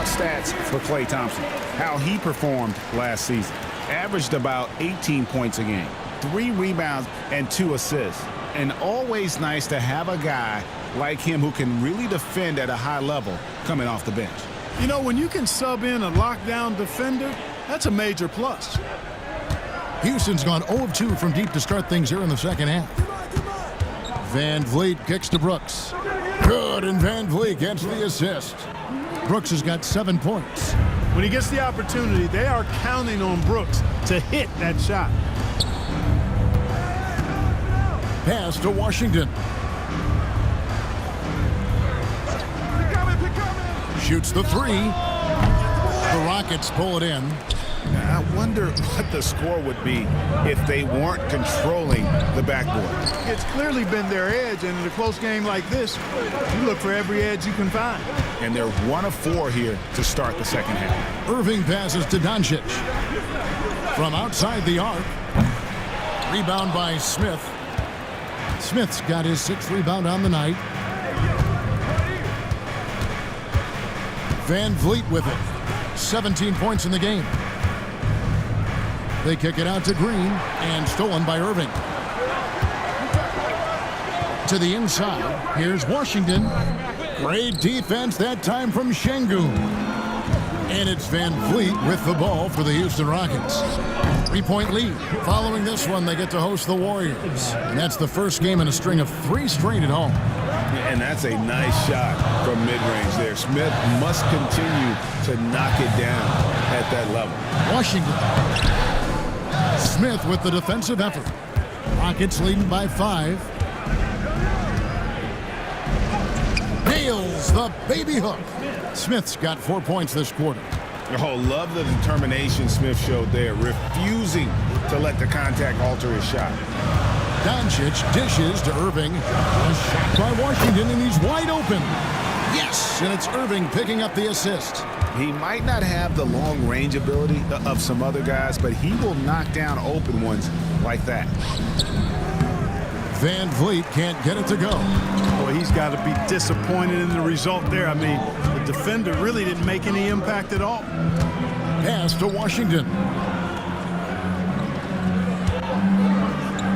Stats for Klay Thompson. How he performed last season. Averaged about 18 points a game, 3 rebounds and 2 assists. And always nice to have a guy like him who can really defend at a high level coming off the bench. You know, when you can sub in a lockdown defender, that's a major plus. Houston's gone 0 of 2 from deep to start things here in the second half. Van Vliet kicks to Brooks. Good, and Van Vliet gets the assist. Brooks has got 7 points. When he gets the opportunity, they are counting on Brooks to hit that shot. Pass to Washington. Shoots the 3. The Rockets pull it in. I wonder what the score would be if they weren't controlling the backboard. It's clearly been their edge, and in a close game like this, you look for every edge you can find. And they're 1 of 4 here to start the second half. Irving passes to Doncic. From outside the arc. Rebound by Smith. Smith's got his 6th rebound on the night. Van Vliet with it. 17 points in the game. They kick it out to Green, and stolen by Irving. To the inside, here's Washington. Great defense that time from Şengün. And it's Van Vliet with the ball for the Houston Rockets. 3-point lead. Following this one, they get to host the Warriors. And that's the first game in a string of 3 straight at home. And that's a nice shot from mid-range there. Smith must continue to knock it down at that level. Washington. Smith with the defensive effort. Rockets leading by 5. Nails the baby hook. Smith's got 4 points this quarter. Oh, love the determination Smith showed there, refusing to let the contact alter his shot. Doncic dishes to Irving. A shot by Washington, and he's wide open. Yes, and it's Irving picking up the assist. He might not have the long-range ability of some other guys, but he will knock down open ones like that. Van Vliet can't get it to go. Boy, he's got to be disappointed in the result there. I mean, the defender really didn't make any impact at all. Pass to Washington.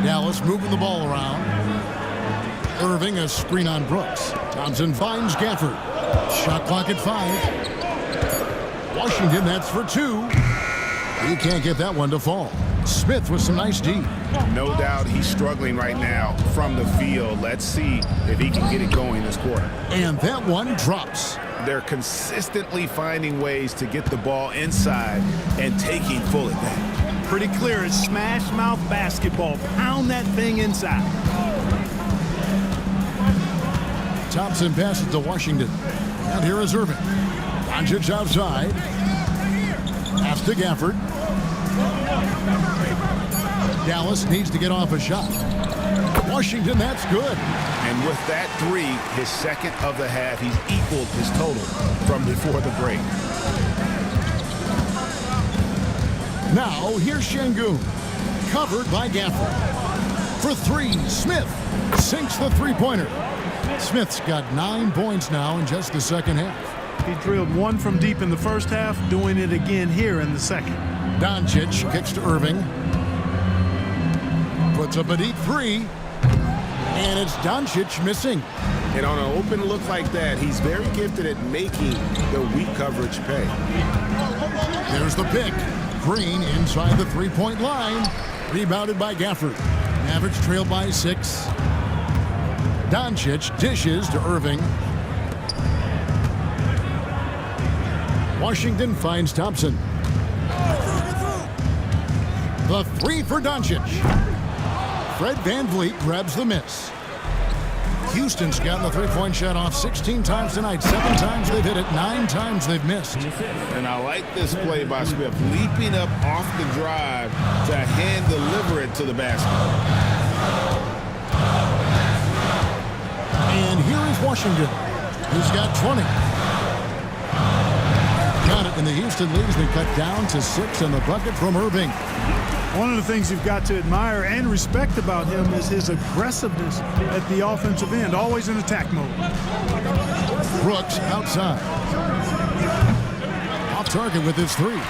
Dallas moving the ball around. Irving, a screen on Brooks. Thompson finds Gafford. Shot clock at 5. Washington, that's for 2. He can't get that one to fall. Smith with some nice D. No doubt he's struggling right now from the field. Let's see if he can get it going this quarter. And that one drops. They're consistently finding ways to get the ball inside and taking full advantage. Pretty clear. It's smash mouth basketball. Pound that thing inside. Thompson passes to Washington. And here is Irving. Doncic outside. Pass to Gafford. Dallas needs to get off a shot. Washington, that's good. And with that 3, his second of the half, he's equaled his total from before the break. Now, here's Şengün. Covered by Gafford. For 3, Smith sinks the three-pointer. Smith's got 9 points now in just the second half. He drilled 1 from deep in the first half, doing it again here in the second. Doncic kicks to Irving. Puts up a deep 3. And it's Doncic missing. And on an open look like that, he's very gifted at making the weak coverage pay. There's the pick. Green inside the three-point line. Rebounded by Gafford. Mavericks trail by 6. Doncic dishes to Irving. Washington finds Thompson. The 3 for Doncic. Fred VanVleet grabs the miss. Houston's gotten the three-point shot off 16 times tonight. 7 times they've hit it, 9 times they've missed. And I like this play by Smith, leaping up off the drive to hand deliver it to the basket. And here is Washington, who's got 20. Got it, and the Houston lead has been cut down to 6 in the bucket from Irving. One of the things you've got to admire and respect about him is his aggressiveness at the offensive end, always in attack mode. Brooks outside. Off target with his 3.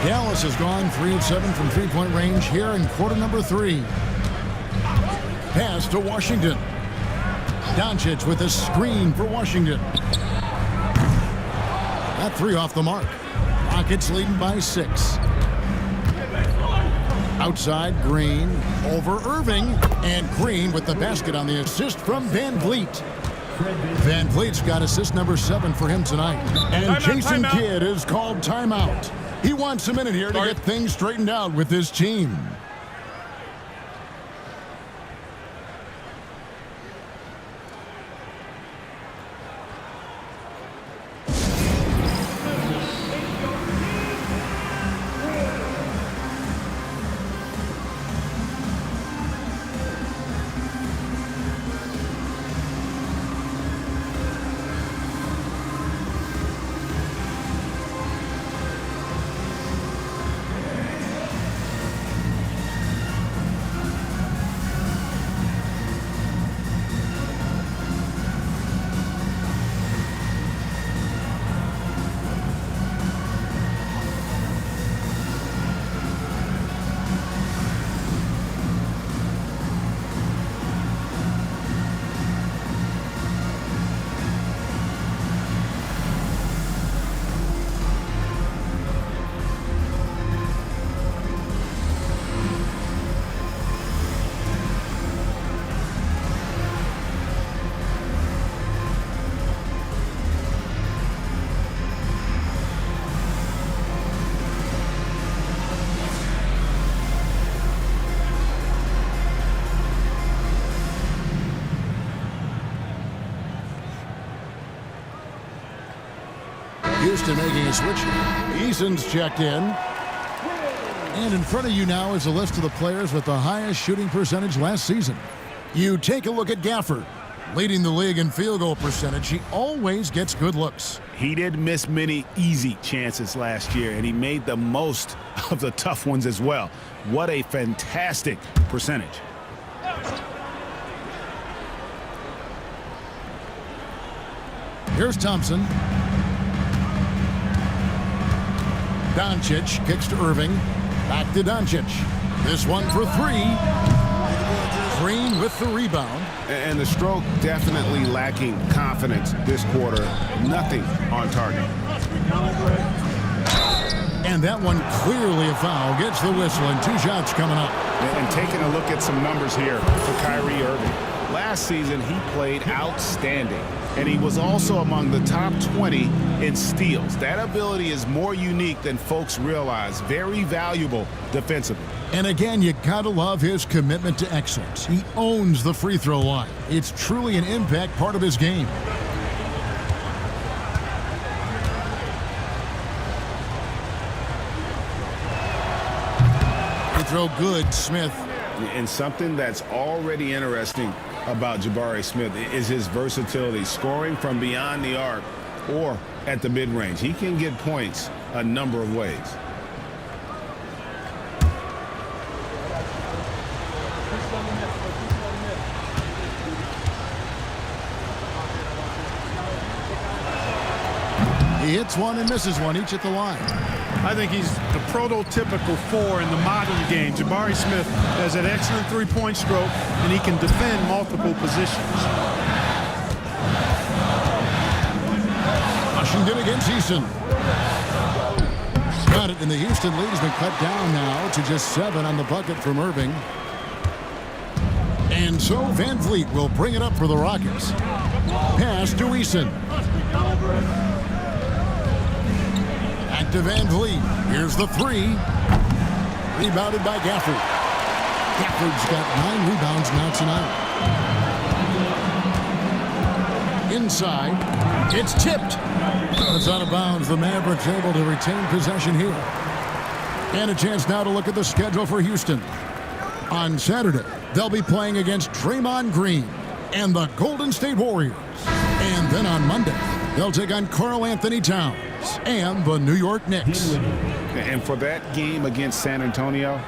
Dallas has gone 3 of 7 from three-point range here in quarter number 3. Pass to Washington. Doncic with a screen for Washington. That 3 off the mark. Rockets leading by 6. Outside, Green over Irving, and Green with the basket on the assist from VanVleet. VanVleet's got assist number 7 for him tonight. And Jason Kidd is called timeout. He wants a minute here to get things straightened out with his team. Houston making a switch. Eason's checked in. And in front of you now is a list of the players with the highest shooting percentage last season. You take a look at Gafford. Leading the league in field goal percentage, he always gets good looks. He did miss many easy chances last year, and he made the most of the tough ones as well. What a fantastic percentage. Here's Thompson. Doncic kicks to Irving. Back to Doncic. This one for three. Green with the rebound. And the stroke definitely lacking confidence this quarter. Nothing on target. And that one clearly a foul. Gets the whistle and 2 shots coming up. And taking a look at some numbers here for Kyrie Irving. Last season, he played outstanding, and he was also among the top 20 in steals. That ability is more unique than folks realize. Very valuable defensively. And again, you gotta love his commitment to excellence. He owns the free throw line. It's truly an impact part of his game. Free throw good, Smith. And something that's already interesting about Jabari Smith is his versatility, scoring from beyond the arc or at the mid-range. He can get points a number of ways. He hits one and misses one, each at the line. I think he's the prototypical 4 in the modern game. Jabari Smith has an excellent three-point stroke, and he can defend multiple positions. Washington against Easton. Got it, and the Houston lead has been cut down now to just 7 on the bucket from Irving. And so Van Vliet will bring it up for the Rockets. Pass to Easton. Back to Van Vliet. Here's the 3. Rebounded by Gafford. Gafford's got 9 rebounds now tonight. Inside. It's tipped. It's out of bounds. The Mavericks able to retain possession here. And a chance now to look at the schedule for Houston. On Saturday, they'll be playing against Draymond Green and the Golden State Warriors. And then on Monday, they'll take on Karl Anthony Towns and the New York Knicks. And for that game against San Antonio,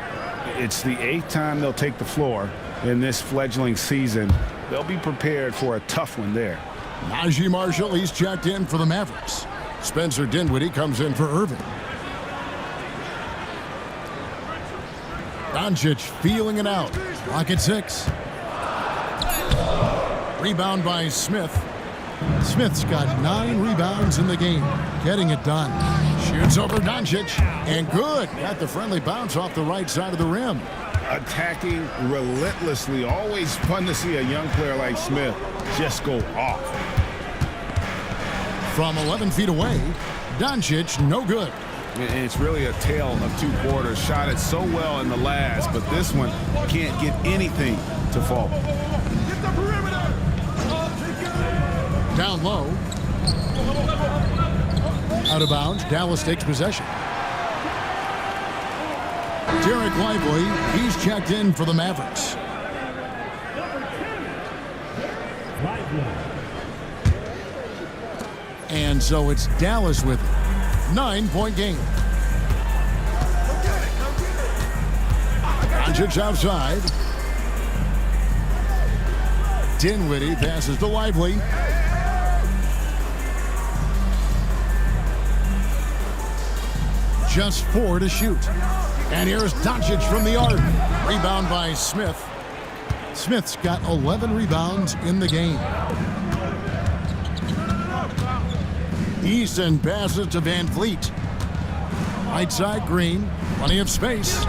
it's the 8th time they'll take the floor in this fledgling season. They'll be prepared for a tough one there. Najee Marshall, he's checked in for the Mavericks. Spencer Dinwiddie comes in for Irving. Doncic feeling it out. Clock at 6. Rebound by Smith. Smith's got 9 rebounds in the game. Getting it done. Shoots over Doncic. And good. Got the friendly bounce off the right side of the rim. Attacking relentlessly. Always fun to see a young player like Smith just go off. From 11 feet away, Doncic no good. And it's really a tale of 2 quarters. Shot it so well in the last, but this one can't get anything to fall. Down low. Out of bounds. Dallas takes possession. Derek Lively, he's checked in for the Mavericks. And so it's Dallas with it. 9-point game. Doncic outside. Dinwiddie passes to Lively. Just 4 to shoot. And here's Doncic from the arc. Rebound by Smith. Smith's got 11 rebounds in the game. Easton passes to Van Vliet. Right side, Green. Plenty of space.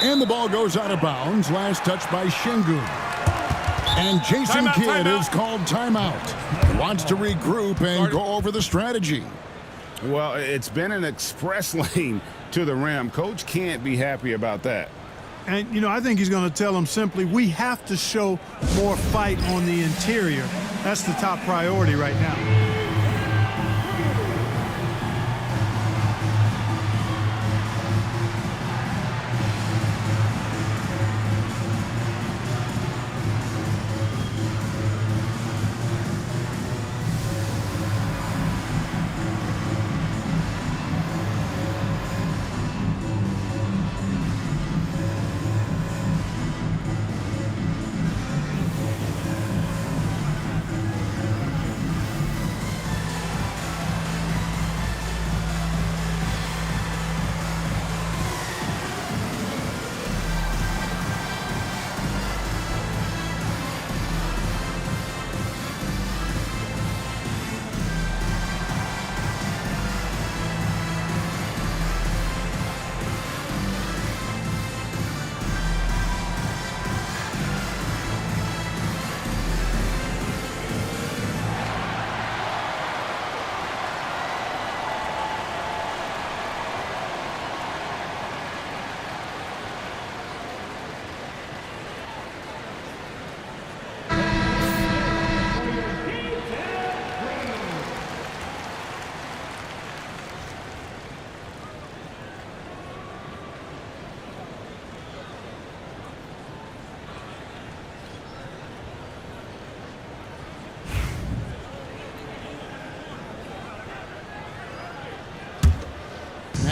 And the ball goes out of bounds. Last touch by Şengün. And Jason Kidd is called timeout. Wants to regroup and go over the strategy. Well, it's been an express lane to the rim. Coach can't be happy about that. And, you know, I think he's going to tell them simply, we have to show more fight on the interior. That's the top priority right now.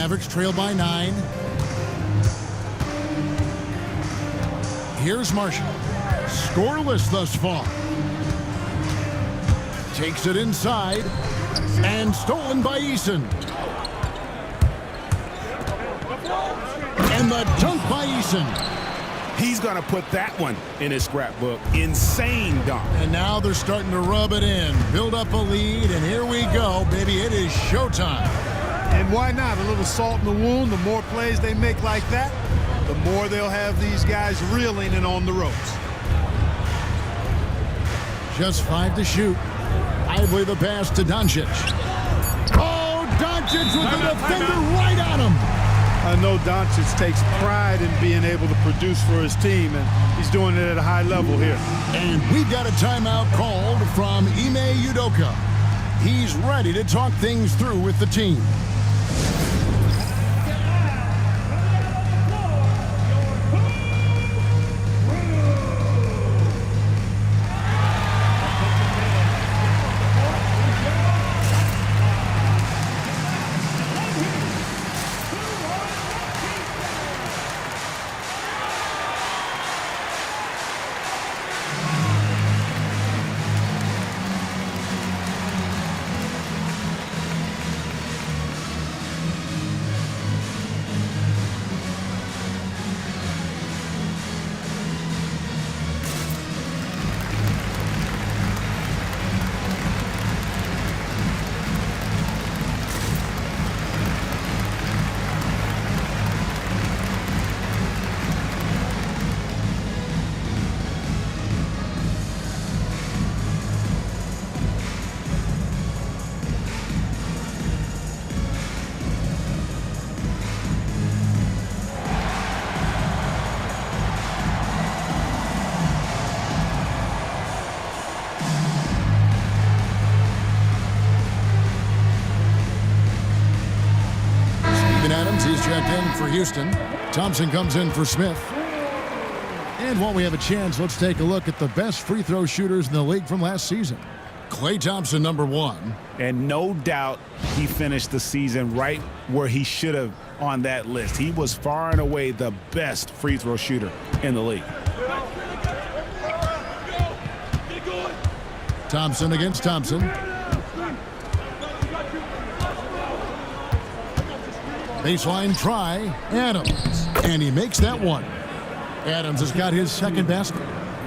Mavericks trail by 9. Here's Marshall. Scoreless thus far. Takes it inside. And stolen by Eason. And the dunk by Eason. He's going to put that one in his scrapbook. Insane dunk. And now they're starting to rub it in. Build up a lead, and here we go, baby. It is showtime. And why not? A little salt in the wound. The more plays they make like that, the more they'll have these guys reeling and on the ropes. Just 5 to shoot. Lively the pass to Doncic. Oh, Doncic with the defender right on him. I know Doncic takes pride in being able to produce for his team, and he's doing it at a high level here. And we've got a timeout called from Ime Udoka. He's ready to talk things through with the team. He's checked in for Houston. Thompson comes in for Smith. And while we have a chance, let's take a look at the best free throw shooters in the league from last season. Klay Thompson, number 1. And no doubt he finished the season right where he should have on that list. He was far and away the best free throw shooter in the league. Thompson against Thompson. Baseline try, Adams. And he makes that one. Adams has got his second basket.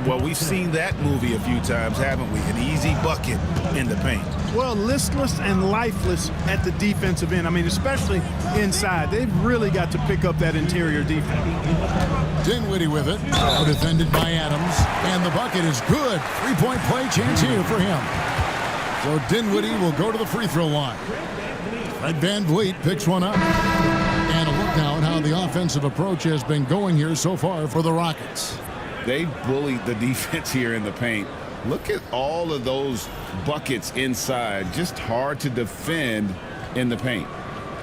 Well, we've seen that movie a few times, haven't we? An easy bucket in the paint. Well, listless and lifeless at the defensive end. I mean, especially inside. They've really got to pick up that interior defense. Dinwiddie with it. Defended by Adams. And the bucket is good. 3-point play chance here for him. So Dinwiddie will go to the free throw line. Fred VanVleet picks one up. And a look now at how the offensive approach has been going here so far for the Rockets. They bullied the defense here in the paint. Look at all of those buckets inside. Just hard to defend in the paint.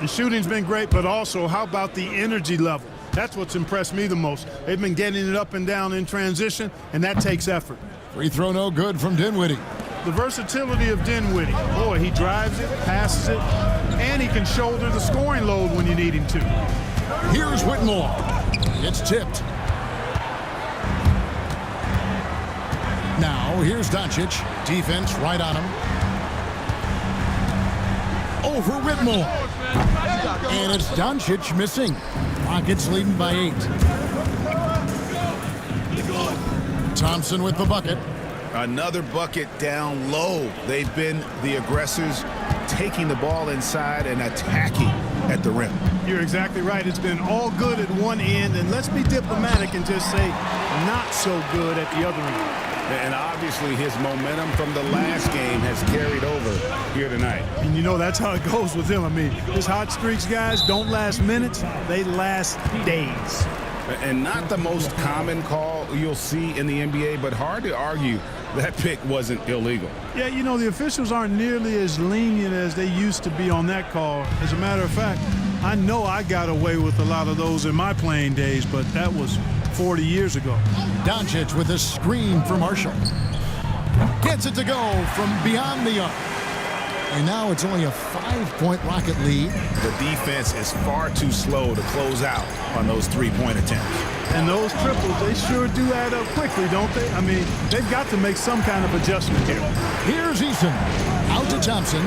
The shooting's been great, but also how about the energy level? That's what's impressed me the most. They've been getting it up and down in transition, and that takes effort. Free throw no good from Dinwiddie. The versatility of Dinwiddie. Boy, he drives it, passes it, and he can shoulder the scoring load when you need him to. Here's Whitmore. It's tipped. Now, here's Doncic. Defense right on him. Over Whitmore. And it's Doncic missing. Rockets leading by 8. Thompson with the bucket. Another bucket down low. They've been the aggressors, taking the ball inside and attacking at the rim. You're exactly right. It's been all good at one end, and let's be diplomatic and just say not so good at the other end. And obviously his momentum from the last game has carried over here tonight. And you know that's how it goes with him. I mean, his hot streaks, guys, don't last minutes. They last days. And not the most common call you'll see in the NBA, but hard to argue that pick wasn't illegal. Yeah, you know, the officials aren't nearly as lenient as they used to be on that call. As a matter of fact, I know I got away with a lot of those in my playing days, but that was 40 years ago. Doncic with a screen for Marshall. Gets it to go from beyond the arc. And now it's only a 5-point Rocket lead. The defense is far too slow to close out on those three-point attempts. And those triples, they sure do add up quickly, don't they? I mean, they've got to make some kind of adjustment here. Here's Eason. Out to Thompson.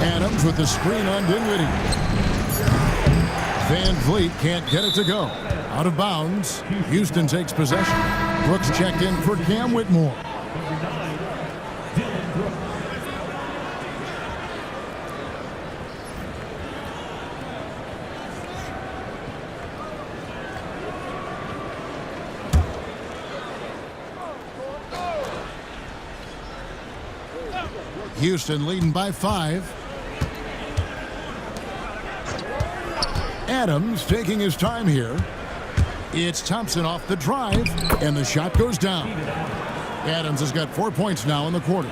Adams with the screen on Dinwiddie. Van Vliet can't get it to go. Out of bounds. Houston takes possession. Brooks checked in for Cam Whitmore. Houston leading by 5. Adams taking his time here. It's Thompson off the drive, and the shot goes down. Adams has got 4 points now in the quarter.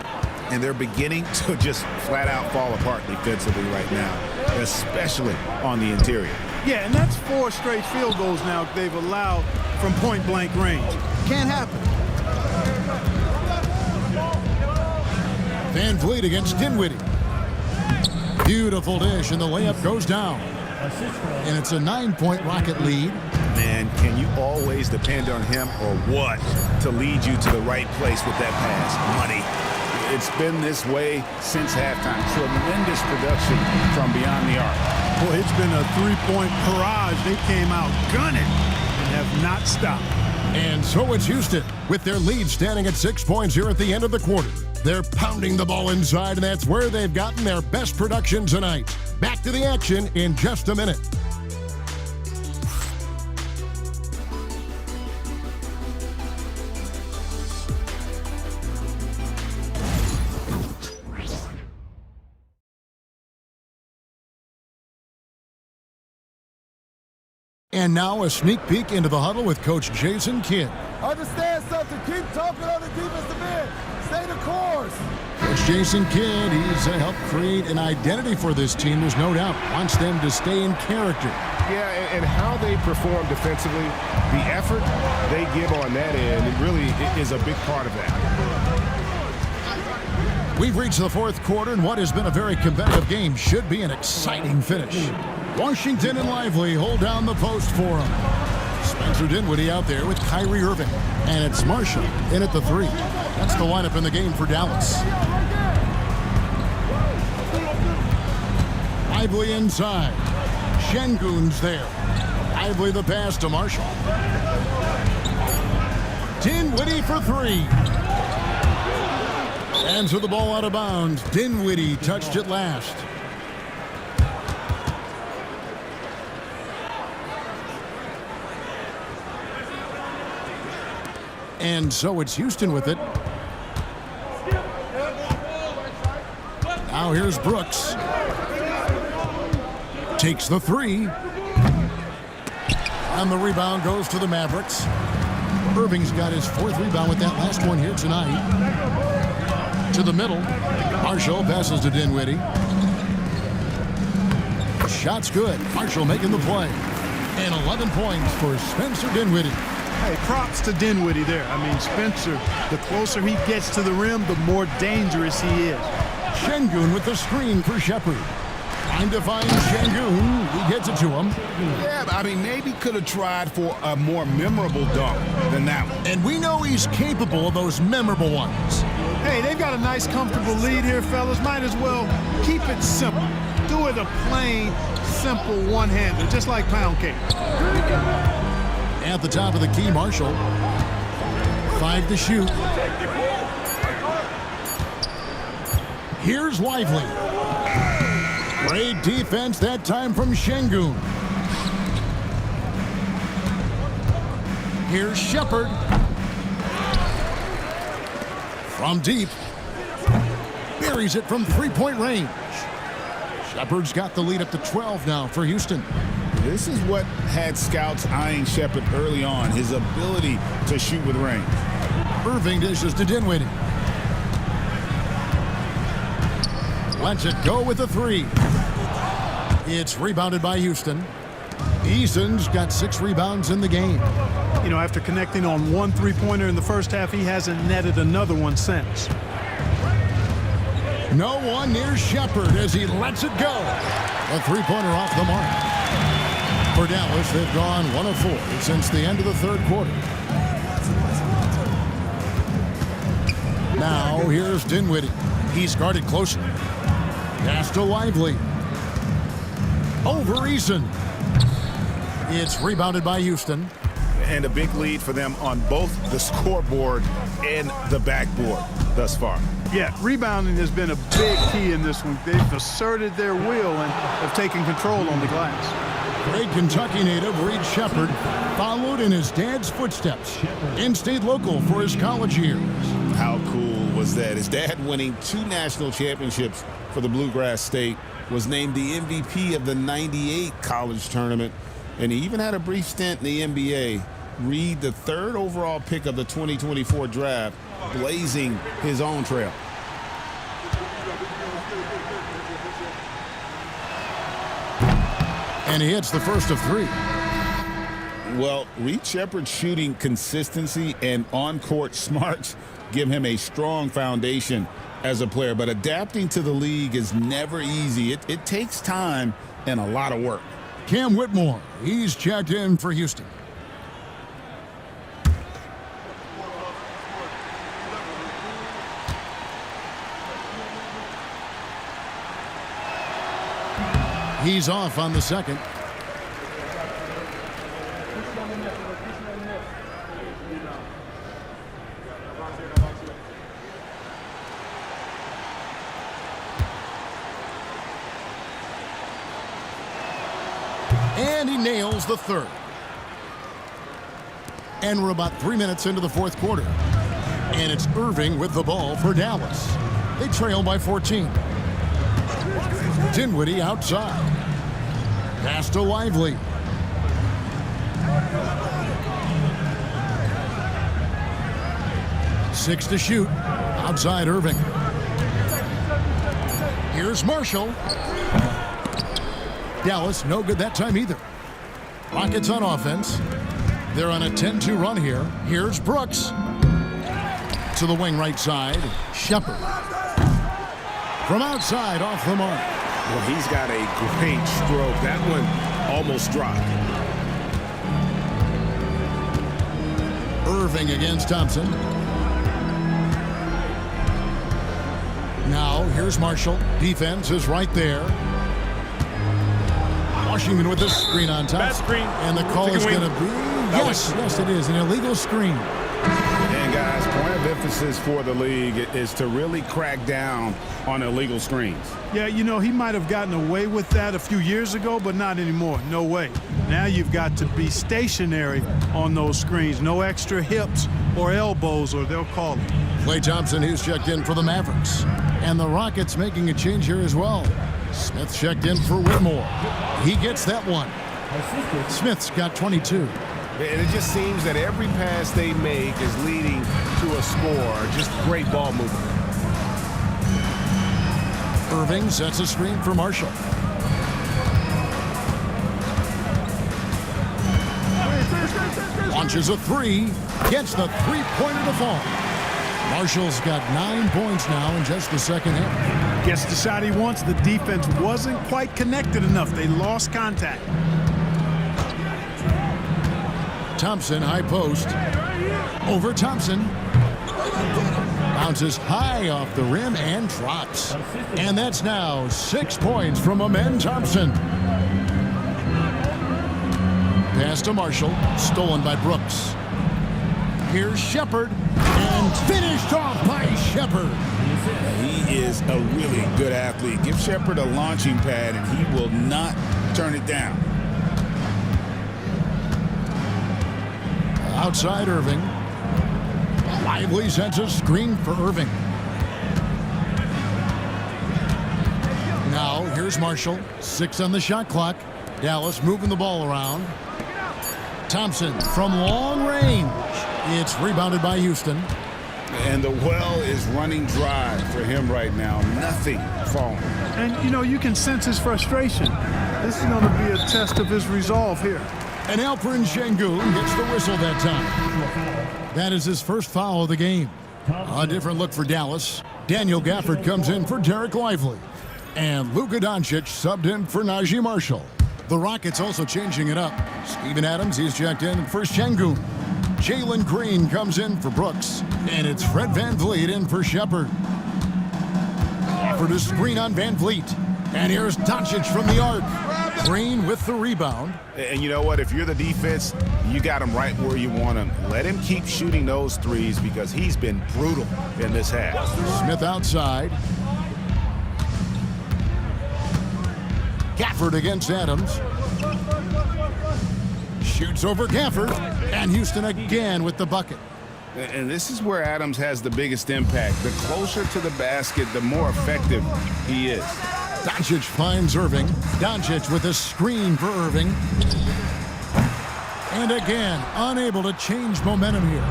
And they're beginning to just flat out fall apart defensively right now, especially on the interior. Yeah, and that's 4 straight field goals now they've allowed from point-blank range. Can't happen. Van Vliet against Dinwiddie. Beautiful dish, and the layup goes down. And it's a 9-point Rocket lead. Man, can you always depend on him or what to lead you to the right place with that pass? Money. It's been this way since halftime. Tremendous production from beyond the arc. Boy, it's been a 3-point barrage. They came out gunning and have not stopped. And so it's Houston with their lead standing at 6 points here at the end of the quarter. They're pounding the ball inside, and that's where they've gotten their best production tonight. Back to the action in just a minute. And now a sneak peek into the huddle with Coach Jason Kidd. Understand something. Keep talking on the defensive end. Stay the course. Coach Jason Kidd, he's helped create an identity for this team, there's no doubt. Wants them to stay in character. Yeah, and how they perform defensively, the effort they give on that end, it really is a big part of that. We've reached the fourth quarter, and what has been a very competitive game should be an exciting finish. Washington and Lively hold down the post for him. Spencer Dinwiddie out there with Kyrie Irving. And it's Marshall in at the 3. That's the lineup in the game for Dallas. Lively inside. Şengün's there. Lively the pass to Marshall. Dinwiddie for 3. And so the ball out of bounds. Dinwiddie touched it last. And so it's Houston with it. Now here's Brooks. Takes the 3. And the rebound goes to the Mavericks. Irving's got his 4th rebound with that last one here tonight. To the middle. Marshall passes to Dinwiddie. Shot's good. Marshall making the play. And 11 points for Spencer Dinwiddie. Hey, props to Dinwiddie there. I mean, Spencer, the closer he gets to the rim, the more dangerous he is. Şengün with the screen for Shepherd. Trying to find Şengün. He gets it to him. Yeah, I mean, maybe could have tried for a more memorable dunk than that one. And we know he's capable of those memorable ones. Hey, they've got a nice, comfortable lead here, fellas. Might as well keep it simple. Do it a plain, simple one-hander, just like pound cake. At the top of the key, Marshall. 5 to shoot. Here's Lively. Great defense that time from Şengün. Here's Shepherd. From deep. Buries it from 3-point range. Shepherd's got the lead up to 12 now for Houston. This is what had scouts eyeing Shepherd early on, his ability to shoot with range. Irving dishes to Dinwiddie. Lets it go with the 3. It's rebounded by Houston. Eason's got 6 rebounds in the game. You know, after connecting on 1 3-pointer in the first half, he hasn't netted another one since. No one near Shepard as he lets it go. A three-pointer off the mark. For Dallas, they've gone 1 of 4 since the end of the third quarter. Now here's Dinwiddie. He's guarded closely. Pass to Lively. Over Eason. It's rebounded by Houston. And a big lead for them on both the scoreboard and the backboard thus far. Yeah, rebounding has been a big key in this one. They've asserted their will and have taken control on the glass. Great Kentucky native Reed Shepard followed in his dad's footsteps and stayed local for his college years. How cool was that? His dad, winning 2 national championships for the Bluegrass State, was named the MVP of the '98 college tournament, and he even had a brief stint in the NBA. Reed, the 3rd overall pick of the 2024 draft, blazing his own trail. And he hits the first of 3. Well, Reed Shepard's shooting consistency and on-court smarts give him a strong foundation as a player, but adapting to the league is never easy. It takes time and a lot of work. Cam Whitmore, he's checked in for Houston. He's off on the second. And he nails the 3rd. And we're about 3 minutes into the 4th quarter. And it's Irving with the ball for Dallas. They trail by 14. Dinwiddie outside. Pass to Lively. Six to shoot. Outside Irving. Here's Marshall. Dallas, no good that time either. Rockets on offense. They're on a 10-2 run here. Here's Brooks. To the wing right side. Shepard. From outside, off the mark. Well, he's got a great stroke. That one almost dropped. Irving against Thompson. Now, here's Marshall. Defense is right there. Washington with the screen on top. Bad screen. And the call is going to be... Yes, it is. An illegal screen. And, guys, point of emphasis for the league is to really crack down on illegal screens. Yeah, you know, he might have gotten away with that a few years ago, but not anymore. No way. Now you've got to be stationary on those screens. No extra hips or elbows, or they'll call it. Klay Thompson, who's checked in for the Mavericks. And the Rockets making a change here as well. Smith checked in for Whitmore. He gets that one. Smith's got 22. And it just seems that every pass they make is leading to a score. Just great ball movement. Irving sets a screen for Marshall. Launches a 3. Gets the three-pointer to fall. Marshall's got 9 points now in just the second half. Gets the shot he wants. The defense wasn't quite connected enough. They lost contact. Thompson, high post. Over Thompson. Bounces high off the rim and drops. And that's now 6 points from Amen Thompson. Pass to Marshall. Stolen by Brooks. Here's Shepard. And finished off by Shepard. He is a really good athlete. Give Shepard a launching pad, and he will not turn it down. Outside Irving. Lively sets a screen for Irving. Now, here's Marshall. 6 on the shot clock. Dallas moving the ball around. Thompson from long range. It's rebounded by Houston. And the well is running dry for him right now. Nothing falling. And, you know, you can sense his frustration. This is going to be a test of his resolve here. And Alperen Sengun gets the whistle that time. That is his first foul of the game. A different look for Dallas. Daniel Gafford comes in for Derek Lively. And Luka Doncic subbed in for Najee Marshall. The Rockets also changing it up. Steven Adams, he's checked in for Şengün. Jalen Green comes in for Brooks. And it's Fred VanVleet in for Shepherd. Gafford a screen on VanVleet. And here's Doncic from the arc. Green with the rebound. And you know what? If you're the defense, you got him right where you want him. Let him keep shooting those threes because he's been brutal in this half. Smith outside. Gafford against Adams. Shoots over Gafford. And Houston again with the bucket. And this is where Adams has the biggest impact. The closer to the basket, the more effective he is. Doncic finds Irving. Doncic with a screen for Irving. And again, unable to change momentum here.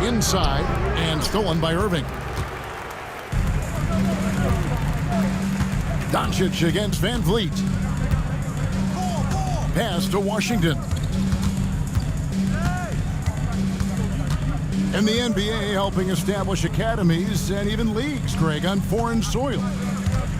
Inside, and stolen by Irving. Doncic against VanVleet. Pass to Washington. And the NBA helping establish academies and even leagues, Greg, on foreign soil.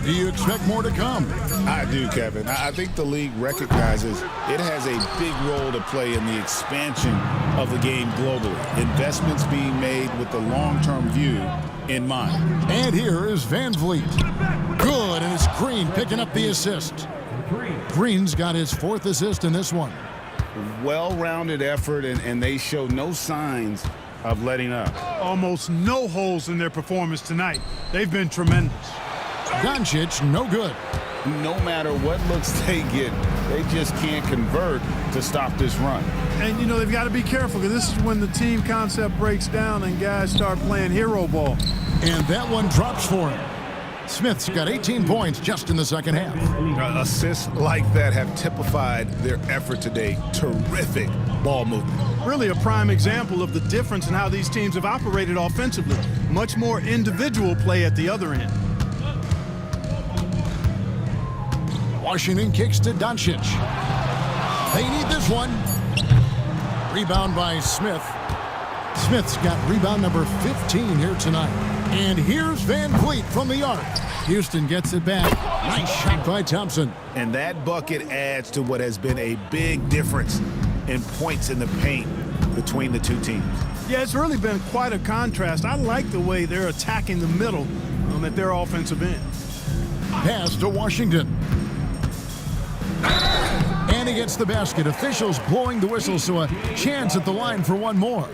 Do you expect more to come? I do, Kevin. I think the league recognizes it has a big role to play in the expansion of the game globally. Investments being made with the long-term view in mind. And here is VanVleet. Good, and it's Green picking up the assist. Green's got his 4th assist in this one. Well-rounded effort, and they show no signs of letting up. Almost no holes in their performance tonight. They've been tremendous. Doncic, no good. No matter what looks they get, they just can't convert to stop this run. And, you know, they've got to be careful because this is when the team concept breaks down and guys start playing hero ball. And that one drops for him. Smith's got 18 points just in the second half. Assists like that have typified their effort today. Terrific ball movement. Really a prime example of the difference in how these teams have operated offensively. Much more individual play at the other end. Washington kicks to Doncic. They need this one. Rebound by Smith. Smith's got rebound number 15 here tonight. And here's VanVleet from the arc. Houston gets it back. Nice shot by Thompson. And that bucket adds to what has been a big difference in points in the paint between the two teams. Yeah, it's really been quite a contrast. I like the way they're attacking the middle at their offensive end. Pass to Washington. And he gets the basket. Officials blowing the whistle, so a chance at the line for one more.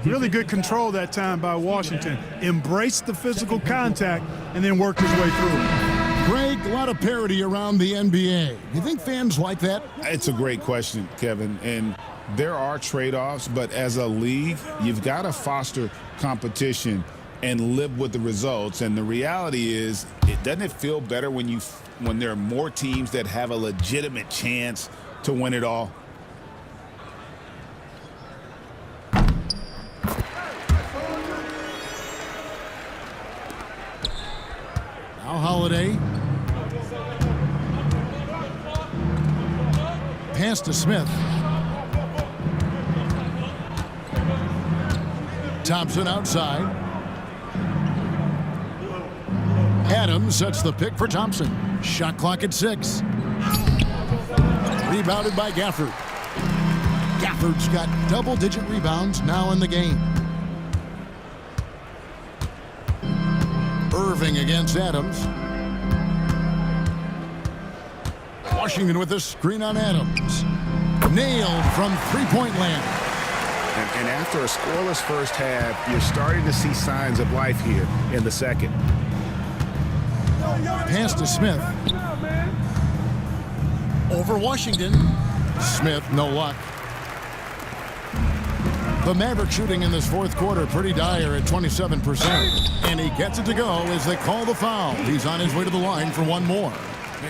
Really good control that time by Washington. Embraced the physical contact and then worked his way through it. Greg, a lot of parity around the NBA. You think fans like that? It's a great question, Kevin. And there are trade-offs, but as a league, you've got to foster competition and live with the results. And the reality is, doesn't it feel better when there are more teams that have a legitimate chance to win it all? Now Holiday. Pass to Smith. Thompson outside. Adams sets the pick for Thompson. Shot clock at 6. Rebounded by Gafford. Gafford's got double-digit rebounds now in the game. Irving against Adams. Washington with a screen on Adams. Nailed from three-point land. And after a scoreless first half, you're starting to see signs of life here in the second. Pass to Smith. Over Washington. Smith, no luck. The Mavericks shooting in this fourth quarter pretty dire at 27%. And he gets it to go as they call the foul. He's on his way to the line for one more.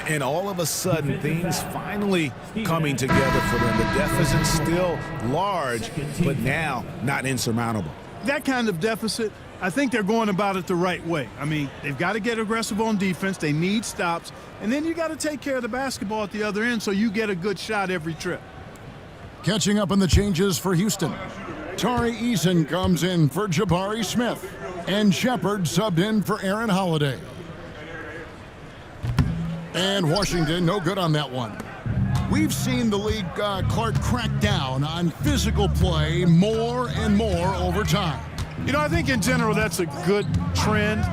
And all of a sudden, things finally coming together for them. The deficit's still large, but now not insurmountable. That kind of deficit, I think they're going about it the right way. I mean, they've got to get aggressive on defense. They need stops. And then you got to take care of the basketball at the other end so you get a good shot every trip. Catching up on the changes for Houston. Tari Eason comes in for Jabari Smith. And Shepard subbed in for Aaron Holiday. And Washington, no good on that one. We've seen the league, Clark, crack down on physical play more and more over time. You know, I think in general that's a good trend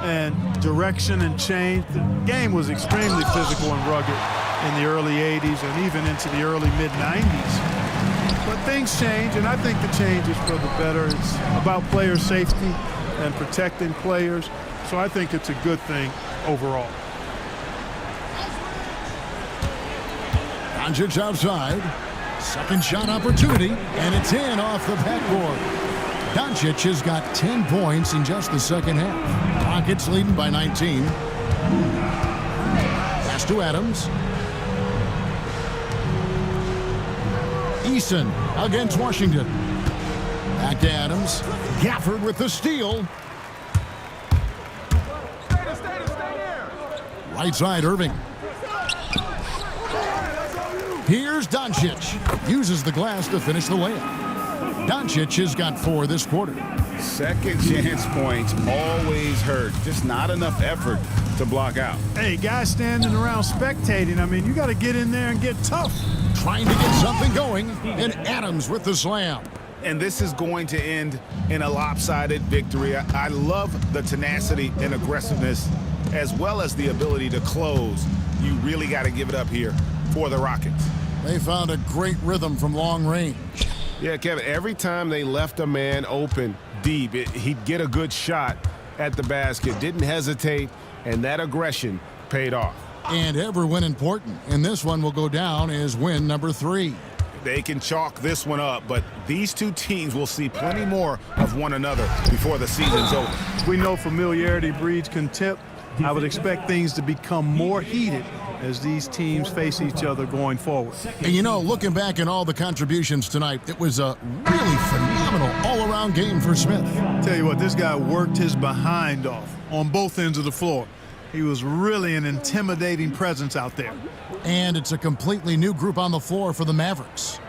and direction and change. The game was extremely physical and rugged in the early 80s and even into the early mid-90s. But things change, and I think the change is for the better. It's about player safety and protecting players. So I think it's a good thing overall. Doncic outside. Second shot opportunity, and it's in off the backboard. Doncic has got 10 points in just the second half. Rockets leading by 19. Pass to Adams. Eason against Washington. Back to Adams. Gafford with the steal. Right side, Irving. Here's Doncic. Uses the glass to finish the layup. Doncic has got 4 this quarter. Second chance points always hurt. Just not enough effort to block out. Hey, guys standing around spectating, I mean, you got to get in there and get tough. Trying to get something going, and Adams with the slam. And this is going to end in a lopsided victory. I love the tenacity and aggressiveness as well as the ability to close. You really got to give it up here for the Rockets. They found a great rhythm from long range. Yeah, Kevin, every time they left a man open deep, he'd get a good shot at the basket. Didn't hesitate, and that aggression paid off. And every win important. And this one will go down as win number 3. They can chalk this one up, but these two teams will see plenty more of one another before the season's over. We know familiarity breeds contempt. I would expect things to become more heated as these teams face each other going forward. And you know, looking back at all the contributions tonight, it was a really phenomenal all-around game for Smith. Tell you what, this guy worked his behind off on both ends of the floor. He was really an intimidating presence out there. And it's a completely new group on the floor for the Mavericks.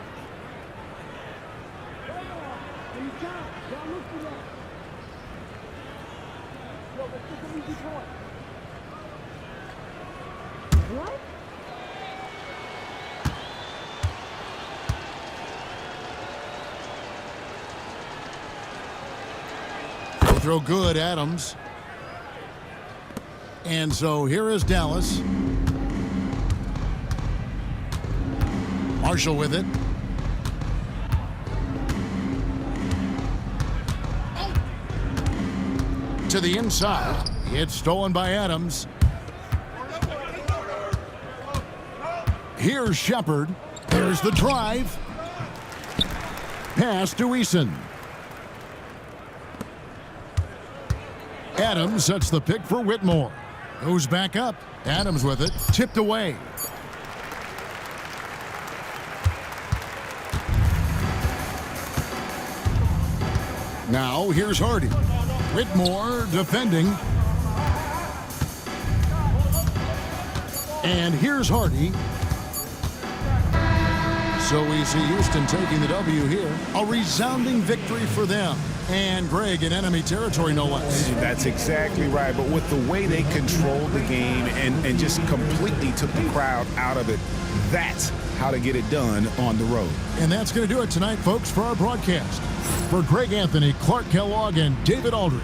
Throw good, Adams. And so here is Dallas. Marshall with it. To the inside. It's stolen by Adams. Here's Shepard. There's the drive. Pass to Eason. Adams sets the pick for Whitmore. Goes back up. Adams with it. Tipped away. Now here's Hardy. Whitmore defending. And here's Hardy. So we see Houston taking the W here. A resounding victory for them. And Greg in enemy territory, no less. That's exactly right. But with the way they controlled the game and just completely took the crowd out of it, that's how to get it done on the road. And that's going to do it tonight, folks, for our broadcast. For Greg Anthony, Clark Kellogg, and David Aldridge,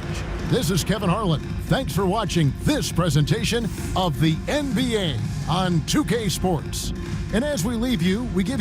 this is Kevin Harlan. Thanks for watching this presentation of the NBA on 2K Sports. And as we leave you, we give you